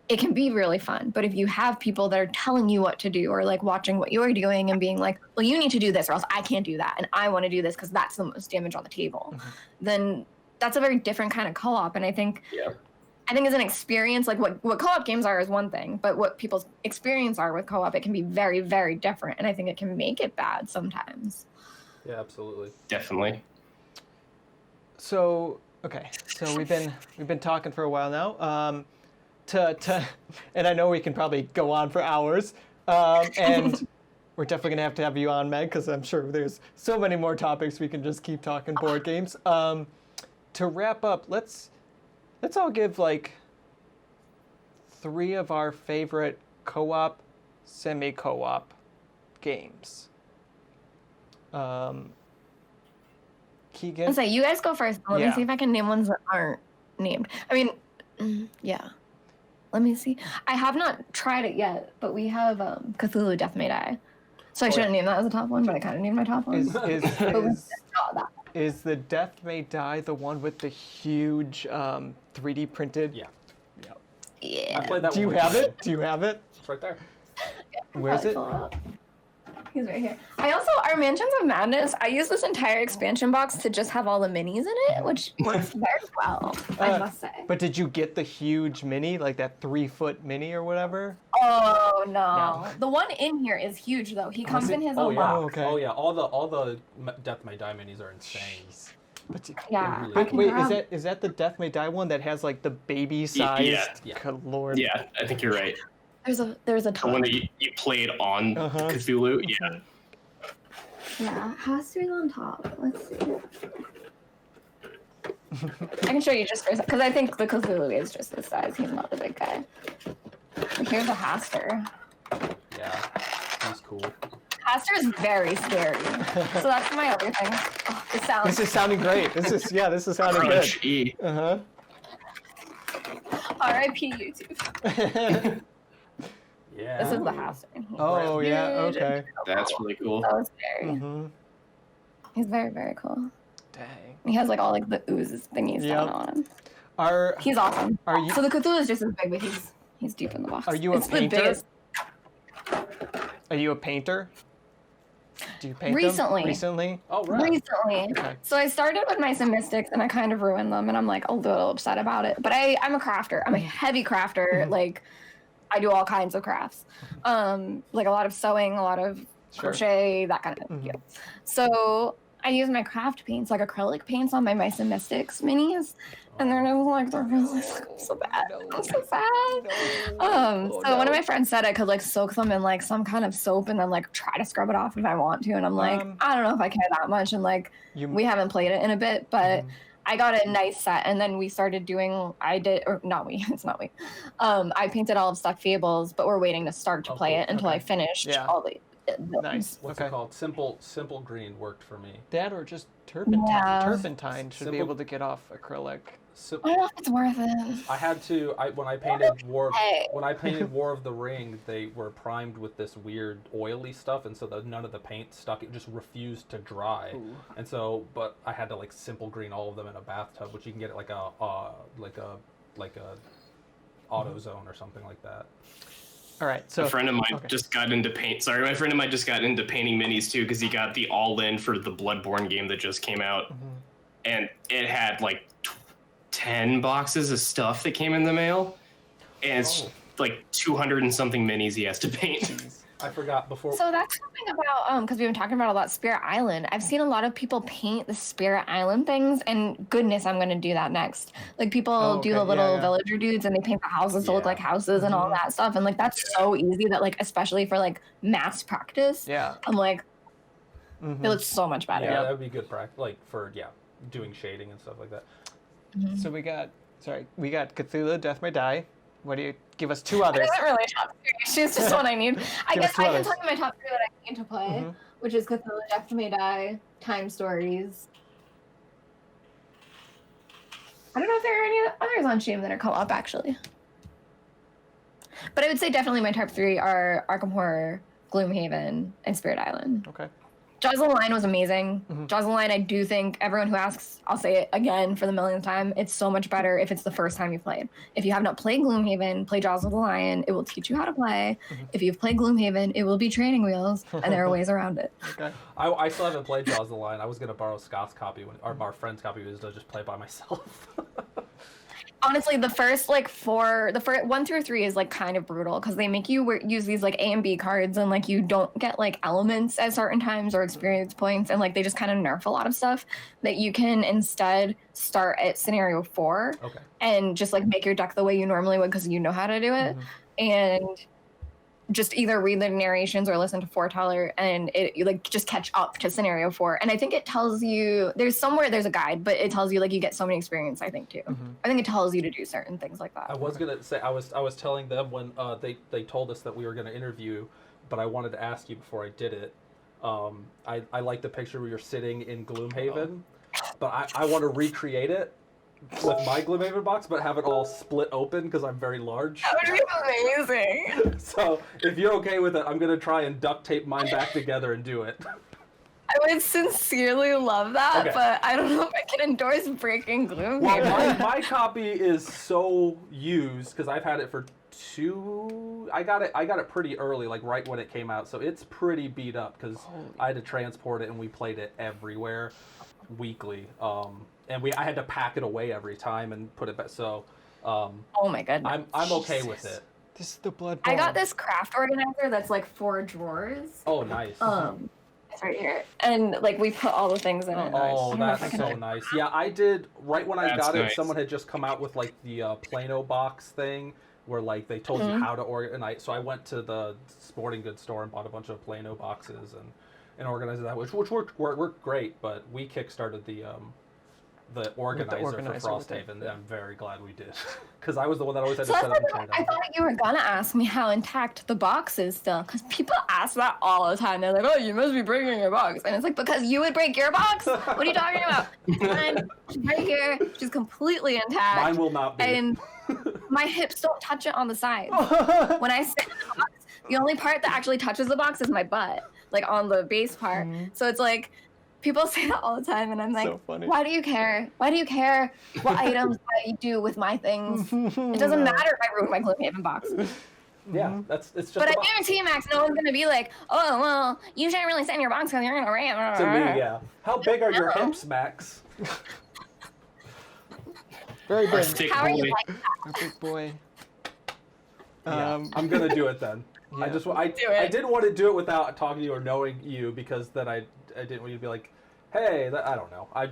S4: it can be really fun. But if you have people that are telling you what to do, or like watching what you're doing and being like, well, you need to do this or else I can't do that, and I want to do this because that's the most damage on the table, then that's a very different kind of co-op. And I think as an experience, like what co-op games are is one thing, but what people's experience are with co-op, it can be very, very different. And I think it can make it bad sometimes.
S1: Yeah, absolutely.
S2: Definitely.
S3: So we've been talking for a while now. And I know we can probably go on for hours, and we're definitely gonna have to have you on, Meg, because I'm sure there's so many more topics we can just keep talking board games. To wrap up, let's all give like 3 of our favorite co-op, semi-co-op games. Keegan?
S4: I'll say you guys go first. Let me see if I can name ones that aren't named. I mean, yeah. Let me see. I have not tried it yet, but we have Cthulhu Death May Die. So I shouldn't name that as a top one, but I kind of named my top one.
S3: Is the Death May Die the one with the huge 3D printed?
S1: Yeah.
S4: Yeah.
S1: I played that
S3: Do you have it? Do you have it?
S1: It's right there.
S3: Where's it?
S4: He's right here. I also, our Mansions of Madness, I use this entire expansion box to just have all the minis in it, which works very well, I must say.
S3: But did you get the huge mini, like that 3-foot mini or whatever?
S4: Oh, no. The one in here is huge, though. He comes in his own box.
S3: Oh, okay.
S1: Oh yeah, all the Death May Die minis are insane.
S3: But
S4: Yeah.
S3: wait, is that the Death May Die one that has like the baby sized?
S1: Yeah.
S3: Good Lord.
S2: Yeah, I think you're right.
S4: There's a
S2: The
S4: ton.
S2: one that you played on Cthulhu. Yeah.
S4: Yeah, it has to be on top. Let's see. I can show you just for a second, because I think the Cthulhu is just this size. He's not the big guy. Here's a Haster.
S1: Yeah, he's cool.
S4: Haster is very scary. So that's my other thing. Oh, it sounds.
S3: This is sounding great. This is sounding good.
S2: Crunch E.
S4: R.I.P. YouTube.
S1: Yeah.
S4: This is the Haster.
S3: Oh yeah, okay.
S2: That's really cool.
S4: So scary. He's very, very cool.
S3: Dang.
S4: He has like all like the oozes thingies down on him. He's awesome. So the Cthulhu is just as big, but he's deep in the box.
S3: Are you a
S4: it's
S3: painter?
S4: The biggest.
S3: Are you a painter? Do you paint
S4: Recently.
S3: them? Recently?
S1: Oh, right.
S4: Recently.
S3: Okay.
S4: So I started with Mice and Mystics, and I kind of ruined them, and I'm like a little upset about it. But I'm a crafter. I'm a heavy crafter. Like, I do all kinds of crafts. Like a lot of sewing, a lot of crochet, that kind of thing. Yeah. So I use my craft paints, like acrylic paints, on my Mice and Mystics minis. And then I was like, they're really so bad. I'm so sad. So one of my friends said I could like soak them in like some kind of soap and then like try to scrub it off if I want to. And I'm like, I don't know if I care that much. And like, we haven't played it in a bit, but I got a nice set. And then we started doing, it's not we. I painted all of Stuck Fables, but we're waiting to start to play it until I finished all the.
S3: Nice.
S1: What's it called? Simple green worked for me.
S3: That or just turpentine.
S4: Yeah.
S3: Turpentine should be able to get off acrylic.
S4: I don't know if it's worth it.
S1: I had to. When I painted War of the Ring, they were primed with this weird oily stuff, and so none of the paint stuck. It just refused to dry, and so. But I had to like simple green all of them in a bathtub, which you can get at like a AutoZone or something like that.
S3: All right, so
S2: a friend of mine just got into paint. Sorry, my friend of mine just got into painting minis too because he got the all-in for the Bloodborne game that just came out, and it had like 10 boxes of stuff that came in the mail, and it's like 200 and something minis he has to paint.
S1: I forgot before.
S4: So that's something about because we've been talking about a lot Spirit Island. I've seen a lot of people paint the Spirit Island things, and goodness, I'm going to do that next. Like people do the little villager dudes, and they paint the houses to look like houses and all that stuff. And like that's so easy that like especially for like mass practice. Yeah, I'm like, it looks so much better.
S1: Yeah, that would be good practice. Like for doing shading and stuff like that.
S3: So we got Cthulhu Death May Die. What do you give us? 2 others?
S4: It isn't really top 3. She's just one I need. I guess I can tell you my top 3 that I need to play, which is Cthulhu Death May Die, time stories. I don't know if there are any others on Steam that are co-op, actually. But I would say definitely my top 3 are Arkham Horror, Gloomhaven, and Spirit Island.
S3: Okay.
S4: Jaws of the Lion was amazing.
S3: Mm-hmm.
S4: Jaws of the Lion, I do think everyone who asks, I'll say it again for the millionth time, it's so much better if it's the first time you played. If you have not played Gloomhaven, play Jaws of the Lion. It will teach you how to play.
S3: Mm-hmm.
S4: If you've played Gloomhaven, it will be training wheels, and there are ways around it.
S3: Okay.
S1: I still haven't played Jaws of the Lion. I was gonna borrow Scott's copy or our friend's copy was to just play by myself.
S4: Honestly, the first 1 through 3 is like kind of brutal because they make you use these like A and B cards, and like you don't get like elements at certain times or experience points, and like they just kind of nerf a lot of stuff that you can instead start at scenario 4 and just like make your deck the way you normally would because you know how to do it, and just either read the narrations or listen to Foreteller, and you like just catch up to scenario 4. And I think it tells you there's a guide, but it tells you like you get so many experience. I think too. I think it tells you to do certain things like that.
S1: I was gonna say I was telling them when they told us that we were gonna interview, but I wanted to ask you before I did it. I like the picture where you're sitting in Gloomhaven, but I want to recreate it with my Gloomhaven box, but have it all split open because I'm very large.
S4: That would be amazing.
S1: So if you're okay with it, I'm gonna try and duct tape mine back together and do it.
S4: I would sincerely love that,
S1: Okay.
S4: but I don't know if I can endorse breaking Gloomhaven.
S1: Well, my copy is so used because I've had it for 2. I got it pretty early, like right when it came out, so it's pretty beat up because I had to transport it and we played it everywhere, weekly. And I had to pack it away every time and put it back. So,
S4: oh my goodness,
S1: I'm okay with it.
S3: This is the blood.
S4: I got this craft organizer that's like 4 drawers.
S1: Oh, nice.
S4: It's right here, and like we put all the things in it.
S1: Oh, that's so nice. Yeah, I did. Right when I got it,
S2: nice.
S1: someone had just come out with like the Plano box thing, where like they told you how to organize. So I went to the sporting goods store and bought a bunch of Plano boxes and organized that, which worked great. But we kickstarted the organizer for Frosthaven, and I'm very glad we did, because I was the one that always had to set up and tear it
S4: I
S1: down.
S4: thought you were gonna ask me how intact the box is still, because people ask that all the time. They're like, "Oh, you must be breaking your box," and it's like, because you would break your box. What are you talking about? Mine, she's right here. She's completely intact.
S1: Mine will not be.
S4: And my hips don't touch it on the side. When I sit in the box, the only part that actually touches the box is my butt, like on the base part. So it's like, people say that all the time, and I'm like,
S3: So funny.
S4: why do you care? Why do you care what items I do with my things? It doesn't matter if I ruin my Gloomhaven box.
S1: Yeah, it's just.
S4: But I
S1: about-
S4: guarantee, Max, no one's gonna be like, oh, well, you shouldn't really sit in your box because you're gonna ram.
S1: to me, yeah. How big are your hips, Max?
S3: Very
S2: Our
S3: big.
S2: stick
S4: How are you
S2: boy.
S4: like that?
S3: A big boy.
S1: Yeah, I'm gonna do it then.
S3: Yeah.
S1: I
S4: it.
S1: didn't want to do it without talking to you or knowing you, because then I didn't want you to be like, hey, I don't know. I'm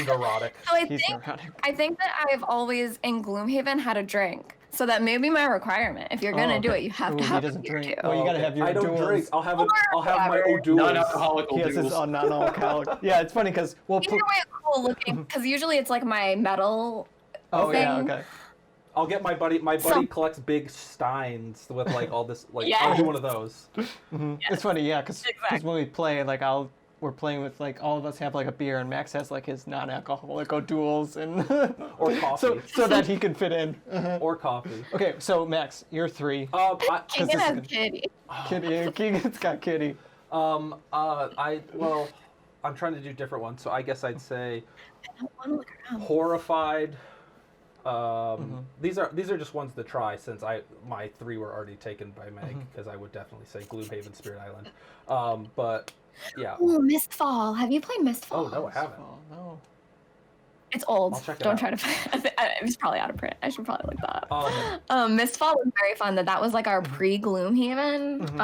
S1: neurotic.
S4: So
S3: He's neurotic.
S4: I think that I've always in Gloomhaven had a drink. So that may be my requirement. If you're gonna do it, you have to
S3: Ooh,
S4: have
S3: he
S4: a
S3: doesn't
S4: beer
S3: drink.
S4: too.
S3: Well, you gotta have your
S1: I don't
S3: duels.
S1: drink. I'll have my
S4: whatever.
S1: O'Doul's.
S2: Non-alcoholic
S3: He has his
S2: duels.
S3: non-alcoholic. Yeah, it's funny because we'll
S4: Either
S3: put.
S4: way, it's cool looking, because usually it's like my metal
S3: Oh yeah,
S4: thing.
S3: okay.
S1: I'll get my buddy. My buddy
S4: So-
S1: collects big steins with like all this. Like
S4: Yes.
S1: I'll do one of those.
S3: It's funny, yeah, because
S4: Exactly.
S3: when we play, like we're playing with like all of us have like a beer, and Max has like his non-alcoholic O'Doul's and
S1: Or coffee.
S3: so that he can fit in.
S1: Or coffee.
S3: Okay, so Max, you're 3.
S4: Keegan
S3: this is
S4: has
S3: good.
S4: Kitty.
S3: Kitty, Keegan's got Kitty.
S1: I'm trying to do different ones, so I guess I'd say
S4: I don't want to look around.
S1: horrified. These are just ones to try, since my 3 were already taken by Meg, because I would definitely say Gloomhaven, Spirit Island. But yeah.
S4: Oh, Mistfall. Have you played Mistfall?
S1: Oh no, I haven't.
S3: Oh no.
S4: It's old.
S1: I'll check it
S4: Don't
S1: out.
S4: try to find it's probably out of print. I should probably look that up.
S1: Um,
S4: Mistfall was very fun. That was like our pre-Gloomhaven.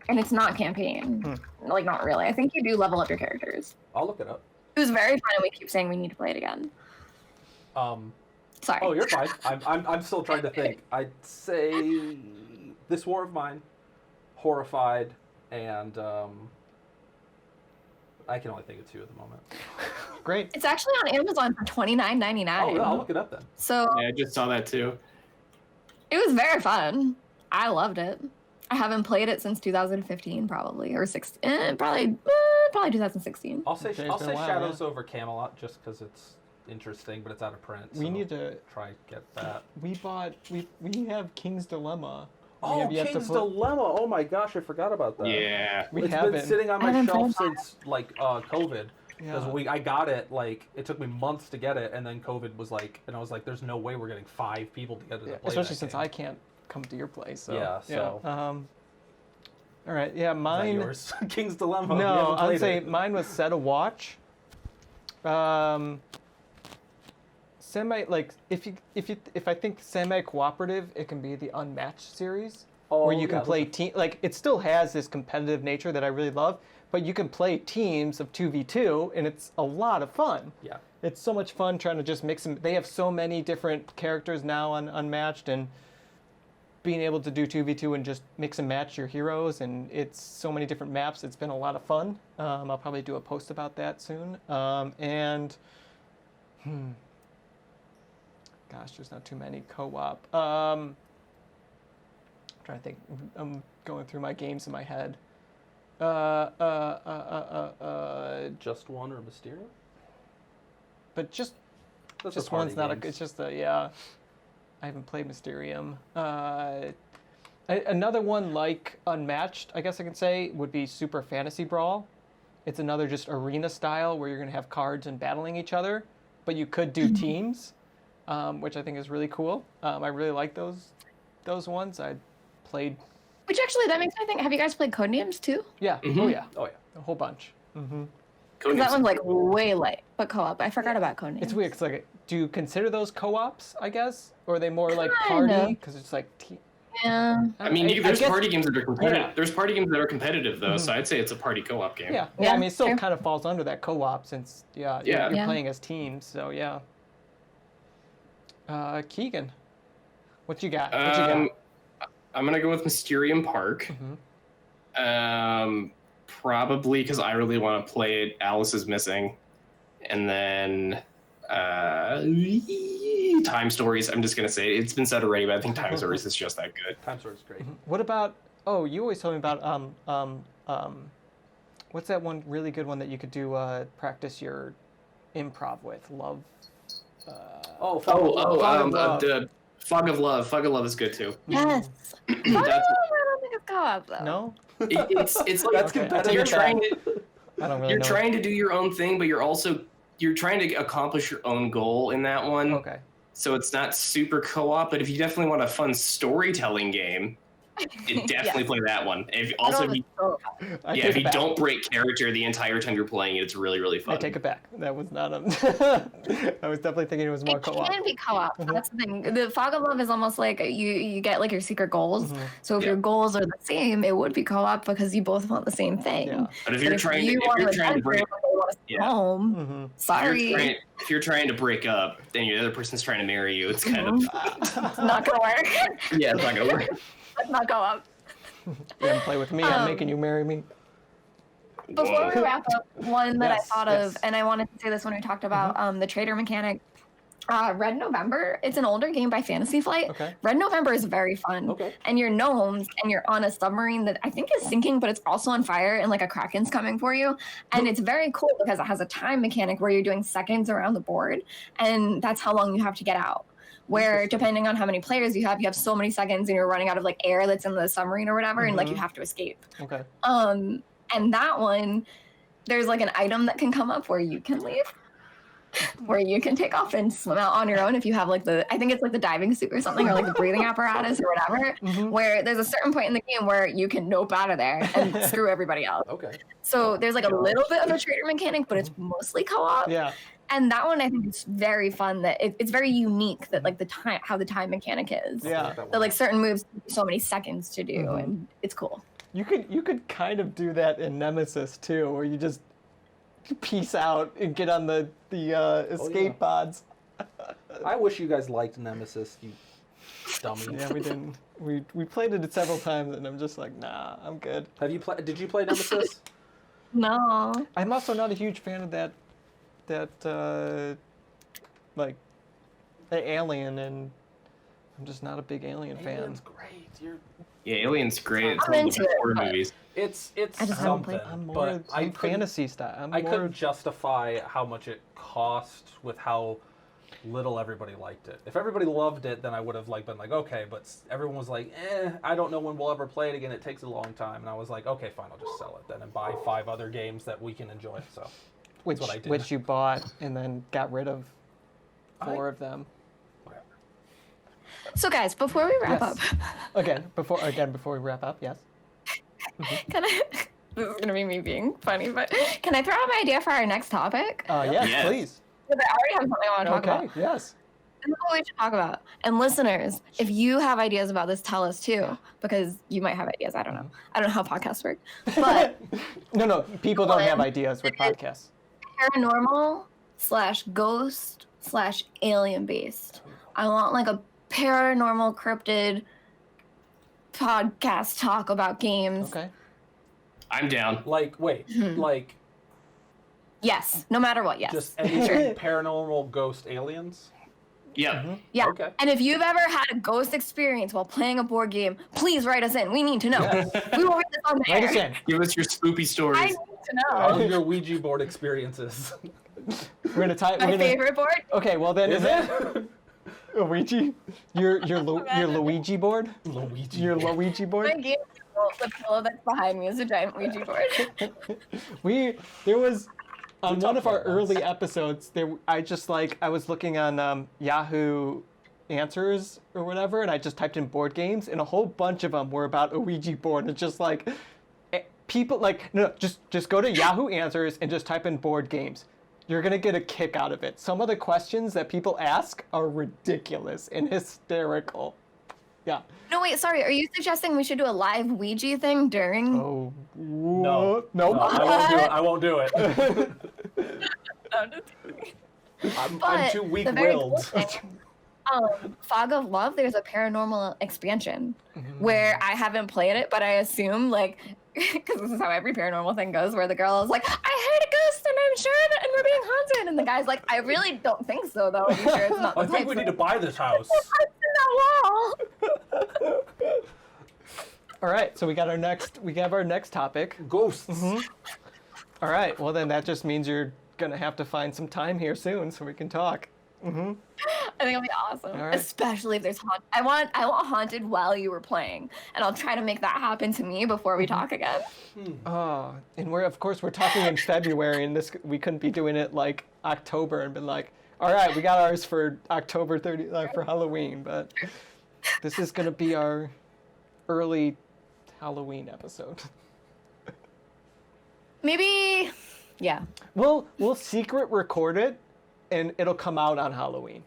S4: And it's not campaign. Like, not really. I think you do level up your characters.
S1: I'll look it up.
S4: It was very fun, and we keep saying we need to play it again. Sorry.
S1: Oh, you're fine. I'm still trying to think. I'd say This War of Mine, Horrified, and I can only think of 2 at the moment.
S3: Great.
S4: It's actually on Amazon for $29.99.
S1: Oh, yeah, I'll look it up then.
S4: So
S2: Yeah, I just saw that too.
S4: it was very fun. I loved it. I haven't played it since 2015, probably, or 16, probably probably 2016.
S1: I'll say
S3: Okay, it's been a while,
S1: Shadows over Camelot just because it's interesting, but it's out of print.
S3: We
S1: so
S3: need to.
S1: try get that.
S3: We have King's Dilemma. We
S1: Oh,
S3: have yet to
S1: King's
S3: put-
S1: Dilemma! Oh my gosh, I forgot about that.
S2: Yeah.
S3: We
S1: It's
S3: have
S1: been
S3: it.
S1: sitting on
S4: I
S1: my
S4: haven't
S1: shelf
S4: played
S1: since like COVID. Because
S3: Yeah.
S1: I got it, like, it took me months to get it, and then COVID was like, and I was like, there's no way we're getting 5 people together to
S3: Yeah,
S1: play
S3: especially
S1: that
S3: since
S1: game.
S3: I can't come to your place. So,
S1: Yeah, so-
S3: all right, yeah,
S1: Is that
S3: mine.
S1: yours? King's Dilemma. We
S3: No,
S1: haven't
S3: I'd
S1: played
S3: say
S1: it.
S3: mine was Set a Watch. If I think semi cooperative, it can be the Unmatched series,
S1: Oh,
S3: where you can
S1: yeah,
S3: play team. Like it still has this competitive nature that I really love, but you can play teams of 2v2, and it's a lot of fun.
S1: Yeah.
S3: It's so much fun trying to just mix them. They have so many different characters now on Unmatched, and being able to do 2v2 and just mix and match your heroes, and it's so many different maps. It's been a lot of fun. I'll probably do a post about that soon. Gosh, there's not too many co-op. I'm trying to think. I'm going through my games in my head.
S1: Just One or Mysterium?
S3: But just
S1: Those
S3: just
S1: are party
S3: one's not a.
S1: games.
S3: It's just a yeah. I haven't played Mysterium. Another one like Unmatched, I guess I can say, would be Super Fantasy Brawl. It's another just arena style where you're gonna have cards and battling each other, but you could do teams, which I think is really cool. I really like those ones. I played.
S4: Which actually, that makes me think. Have you guys played Codenames too?
S3: Yeah.
S2: Mhm.
S3: Oh yeah.
S1: Oh, yeah.
S3: A whole bunch.
S4: Because that one's like way light, but co-op. I forgot about Codenames.
S3: It's weird. It's like, do you consider those co-ops? I guess, or are they more like
S4: Kinda.
S3: party? Because it's like.
S4: Yeah.
S2: I mean, there's
S3: guess-
S2: party games that are competitive.
S3: Yeah.
S2: There's party games that are competitive though, so I'd say it's a party co-op game.
S3: Yeah,
S4: Yeah,
S3: I mean, it still
S4: true.
S3: kind of falls under that co-op since
S2: Yeah.
S3: you're
S4: Yeah.
S3: playing as teams. So yeah. Keegan, what you got? What you got?
S2: I'm gonna go with Mysterium Park. Probably because I really want to play it. Alice is Missing, and then Time Stories. I'm just gonna say it's been said already, but I think Time Stories is just that good.
S1: Time Story is great.
S3: What about? Oh, you always told me about what's that one really good one that you could do practice your improv with? Love.
S1: Oh,
S3: Fog of Love.
S2: The Fog of Love. Fog of Love is good too.
S4: Yes. I don't think it's co-op though.
S3: No,
S2: It's like
S1: That's
S3: Okay.
S1: competitive.
S2: you're trying to
S3: I don't really
S2: you're
S3: know.
S2: trying to do your own thing, but you're trying to accomplish your own goal in that one.
S3: Okay.
S2: So it's not super co-op, but if you definitely want a fun storytelling game, you definitely play that one. If
S4: I don't
S2: also
S4: know if it's co-op.
S3: I
S2: if
S3: take
S2: you
S3: it back.
S2: don't break character the entire time you're playing it, it's really, really fun.
S3: I take it back. That was not a. I was definitely thinking it was more
S4: It
S3: co-op.
S4: can be co-op. That's the thing. The Fog of Love is almost like you get like your secret goals. So if
S2: Yeah.
S4: your goals are the same, it would be co-op because you both want the same thing.
S3: Yeah.
S2: But if
S4: But
S2: you're
S4: if
S2: trying
S4: you
S2: to
S4: want
S2: break
S4: they want to stay
S2: Yeah.
S4: home. Sorry,
S2: if you're trying to break up, then the other person's trying to marry you. It's kind of
S4: it's not gonna work.
S2: yeah, it's not gonna work.
S4: Let's not co-op.
S3: You didn't play with me. I'm making you marry me.
S4: Before we wrap up, one that
S3: Yes,
S4: I thought
S3: yes.
S4: of, and I wanted to say this when we talked about the trader mechanic. Red November, it's an older game by Fantasy Flight.
S3: Okay.
S4: Red November is very fun.
S1: Okay.
S4: And you're gnomes and you're on a submarine that I think is sinking, but it's also on fire and like a kraken's coming for you. And it's very cool because it has a time mechanic where you're doing seconds around the board, and that's how long you have to get out. Where depending on how many players you have so many seconds and you're running out of like air that's in the submarine or whatever, and like you have to escape.
S3: Okay.
S4: And that one, there's like an item that can come up where you can leave, where you can take off and swim out on your own if you have like I think it's like the diving suit or something, or like the breathing apparatus or whatever, where there's a certain point in the game where you can nope out of there and screw everybody else.
S1: Okay.
S4: So there's like a little bit of a trader mechanic, but it's mostly co-op.
S3: Yeah.
S4: And that one I think is very fun. That it's very unique. That like how the time mechanic is.
S3: Yeah.
S4: That like certain moves take so many seconds to do, and it's cool.
S3: You could kind of do that in Nemesis too, where you just peace out and get on the escape pods.
S1: I wish you guys liked Nemesis, you dummy.
S3: Yeah, we didn't. We played it several times, and I'm just like, nah, I'm good.
S1: Have you played? Did you play Nemesis?
S4: No.
S3: I'm also not a huge fan of that like the Alien, and I'm just not a big Alien fan.
S1: Alien's great.
S2: Yeah, Alien's great. It's
S4: I'm
S2: one of
S4: into
S2: the best
S4: it,
S2: horror
S4: but-
S2: movies.
S1: It's
S4: I just haven't
S1: something,
S4: played
S3: I'm more
S1: but I
S3: some
S1: couldn't,
S3: fantasy stuff.
S1: I couldn't justify how much it cost with how little everybody liked it. If everybody loved it, then I would have like been like, okay, but everyone was like, I don't know when we'll ever play it again. It takes a long time. And I was like, okay, fine, I'll just sell it then and buy 5 other games that we can enjoy. So
S3: which
S1: what I did.
S3: which you bought and then got rid of 4 of them.
S1: whatever.
S4: So guys, before we wrap
S3: Yes.
S4: up,
S3: Before we wrap up, yes.
S4: can I? This is gonna be me being funny, but can I throw out my idea for our next topic?
S3: Yes,
S2: Yes.
S3: please.
S4: Because I already have something I want to talk
S3: Okay,
S4: about.
S3: yes.
S4: This is what we should talk about. And listeners, if you have ideas about this, tell us too, because you might have ideas. I don't know. I don't know how podcasts work, but
S3: No, people don't have ideas with podcasts.
S4: paranormal / ghost / alien based. I want like a paranormal cryptid podcast talk about games.
S3: Okay.
S2: I'm down.
S1: Like, wait, like
S4: Yes, no matter what. Yes.
S1: just anything paranormal, ghost, aliens?
S2: Yeah.
S4: Yeah.
S1: Okay.
S4: And if you've ever had a ghost experience while playing a board game, please write us in. We need to know. We will read this on the
S3: Write
S4: air.
S3: us in.
S2: Give us your spoopy
S4: I
S2: stories.
S4: need to know.
S1: All of your Ouija board experiences.
S3: We're gonna tie.
S4: My favorite board.
S3: Okay, well then
S1: Is
S3: is
S1: it?
S3: Luigi? Your Luigi board?
S1: Luigi.
S3: Your Luigi board?
S4: My game, the pillow that's behind me is a giant Ouija board.
S3: There was on
S1: We
S3: one
S1: talked
S3: of our
S1: about it once.
S3: early episodes. I was looking on Yahoo Answers or whatever, and I just typed in board games, and a whole bunch of them were about a Ouija board. It's just like people like no, just go to Yahoo Answers and just type in board games. You're gonna get a kick out of it. Some of the questions that people ask are ridiculous and hysterical. Yeah.
S4: No, wait, sorry. Are you suggesting we should do a live Ouija thing during?
S3: Oh.
S1: No.
S3: Nope.
S1: No, I won't do it. I won't do it.
S4: I'm just kidding.
S1: I'm
S4: But
S1: too
S4: the very
S1: weak-willed.
S4: cool thing, Fog of Love, there's a paranormal expansion where I haven't played it, but I assume like because this is how every paranormal thing goes, where the girl is like, I heard a ghost and I'm sure that and we're being haunted, and the guy's like, I really don't think so though. Are you sure it's not?
S1: I
S4: the
S1: think
S4: type
S1: we
S4: of-
S1: need to buy this house.
S4: What's in that wall?
S3: All right, so we have our next topic.
S1: Ghosts.
S3: All right, well then that just means you're gonna have to find some time here soon so we can talk.
S4: I think it'll be awesome,
S3: All right.
S4: especially if there's haunt. I want haunted while you were playing, and I'll try to make that happen to me before we talk again.
S3: Oh, and we're talking in February, and we couldn't be doing it like October and been like, all right, we got ours for October 30 for Halloween, but this is gonna be our early Halloween episode.
S4: Maybe, yeah.
S3: We'll secret record it, and it'll come out on Halloween.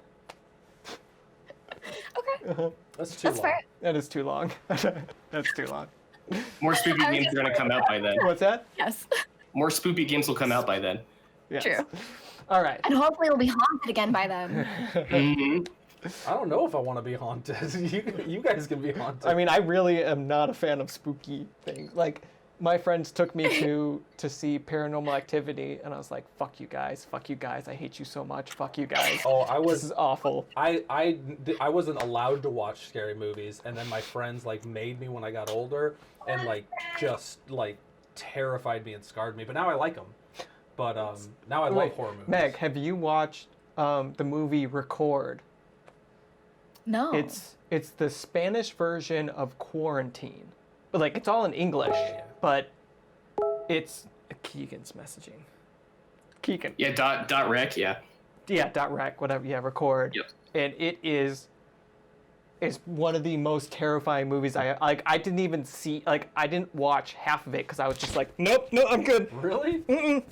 S4: Okay,
S1: That's too
S4: that's
S1: long.
S4: fair.
S3: That is too long. That's too long.
S2: More spoopy
S4: I was
S2: games
S4: just
S2: are gonna come out by then.
S3: What's that?
S4: Yes,
S2: More spoopy games will come out by then.
S3: Yes.
S4: true.
S3: All right.
S4: And hopefully we'll be haunted again by then.
S2: hmm
S1: I don't know if I want to be haunted. You guys can be haunted.
S3: I mean, I really am not a fan of spooky things. Like, my friends took me to see Paranormal Activity, and I was like, fuck you guys, I hate you so much, fuck you guys.
S1: oh,
S3: This is awful.
S1: I wasn't allowed to watch scary movies, and then my friends like made me when I got older, and like just like terrified me and scarred me. But now I like them. But now I love
S3: Wait,
S1: horror movies.
S3: Meg, have you watched the movie Record?
S4: No.
S3: It's the Spanish version of Quarantine. But like, it's all in English,
S1: yeah.
S3: but it's Keegan's messaging. Keegan.
S2: Yeah. Dot rec. Yeah.
S3: Yeah, .rec, whatever. Yeah, Record.
S2: Yep.
S3: And it's one of the most terrifying movies I didn't even see. Like, I didn't watch half of it because I was just like, nope, no, I'm good.
S1: Really?
S3: Mm-mm.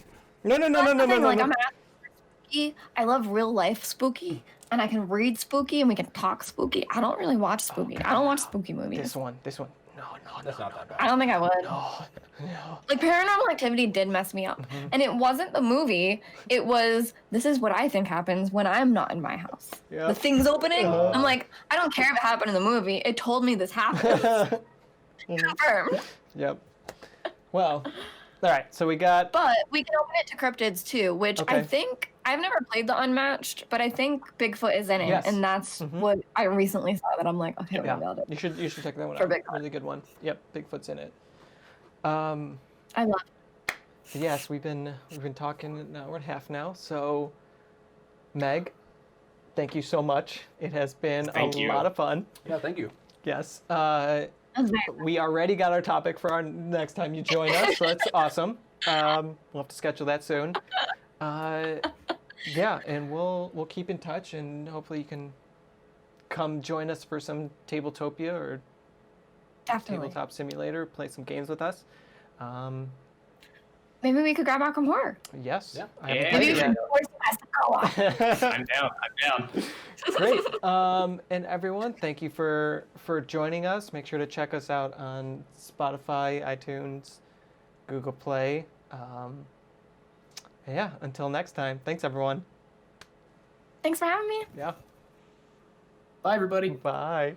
S3: No.
S4: That's the thing, like,
S3: no.
S4: I'm asking for spooky. I love real life spooky, and I can read spooky, and we can talk spooky. I don't really watch spooky. I don't watch spooky movies.
S3: This one. No.
S1: That's not that bad.
S4: I don't think I would.
S3: No.
S4: Like, Paranormal Activity did mess me up. And it wasn't the movie. It was, this is what I think happens when I'm not in my house.
S3: Yep.
S4: The thing's opening. I'm like, I don't care if it happened in the movie. It told me this happened. Confirmed.
S3: Yep. Well, All right, so we got.
S4: But we can open it to cryptids too, which I
S3: Okay.
S4: think I've never played the Unmatched, but I think Bigfoot is in it,
S3: Yes.
S4: and that's what I recently saw. That I'm like, okay,
S3: Yeah,
S4: maybe I'll do it.
S3: you should check that one
S4: For
S3: out.
S4: Bigfoot.
S3: Really good one. Yep, Bigfoot's in it.
S4: I love.
S3: Yes, we've been talking an hour and a half now. So, Meg, thank you so much. It has been
S2: Thank you.
S3: lot of fun.
S1: Yeah, thank you.
S3: Yes.
S4: That's very
S3: We already got our topic for our next time you join us, so that's awesome. We'll have to schedule that soon. Yeah, and we'll keep in touch, and hopefully you can come join us for some Tabletopia or
S4: definitely.
S3: Tabletop Simulator, play some games with us.
S4: Maybe we could grab Arkham Horror.
S3: Yes.
S1: Yeah.
S3: I haven't
S2: Yeah.
S3: played
S4: Maybe we
S3: it
S4: should
S3: yet.
S4: force the best
S2: I'm down.
S3: Great. And everyone, thank you for joining us. Make sure to check us out on Spotify, iTunes, Google Play. Yeah, until next time. Thanks, everyone.
S4: Thanks for having me.
S3: Yeah.
S2: Bye, everybody.
S3: Bye.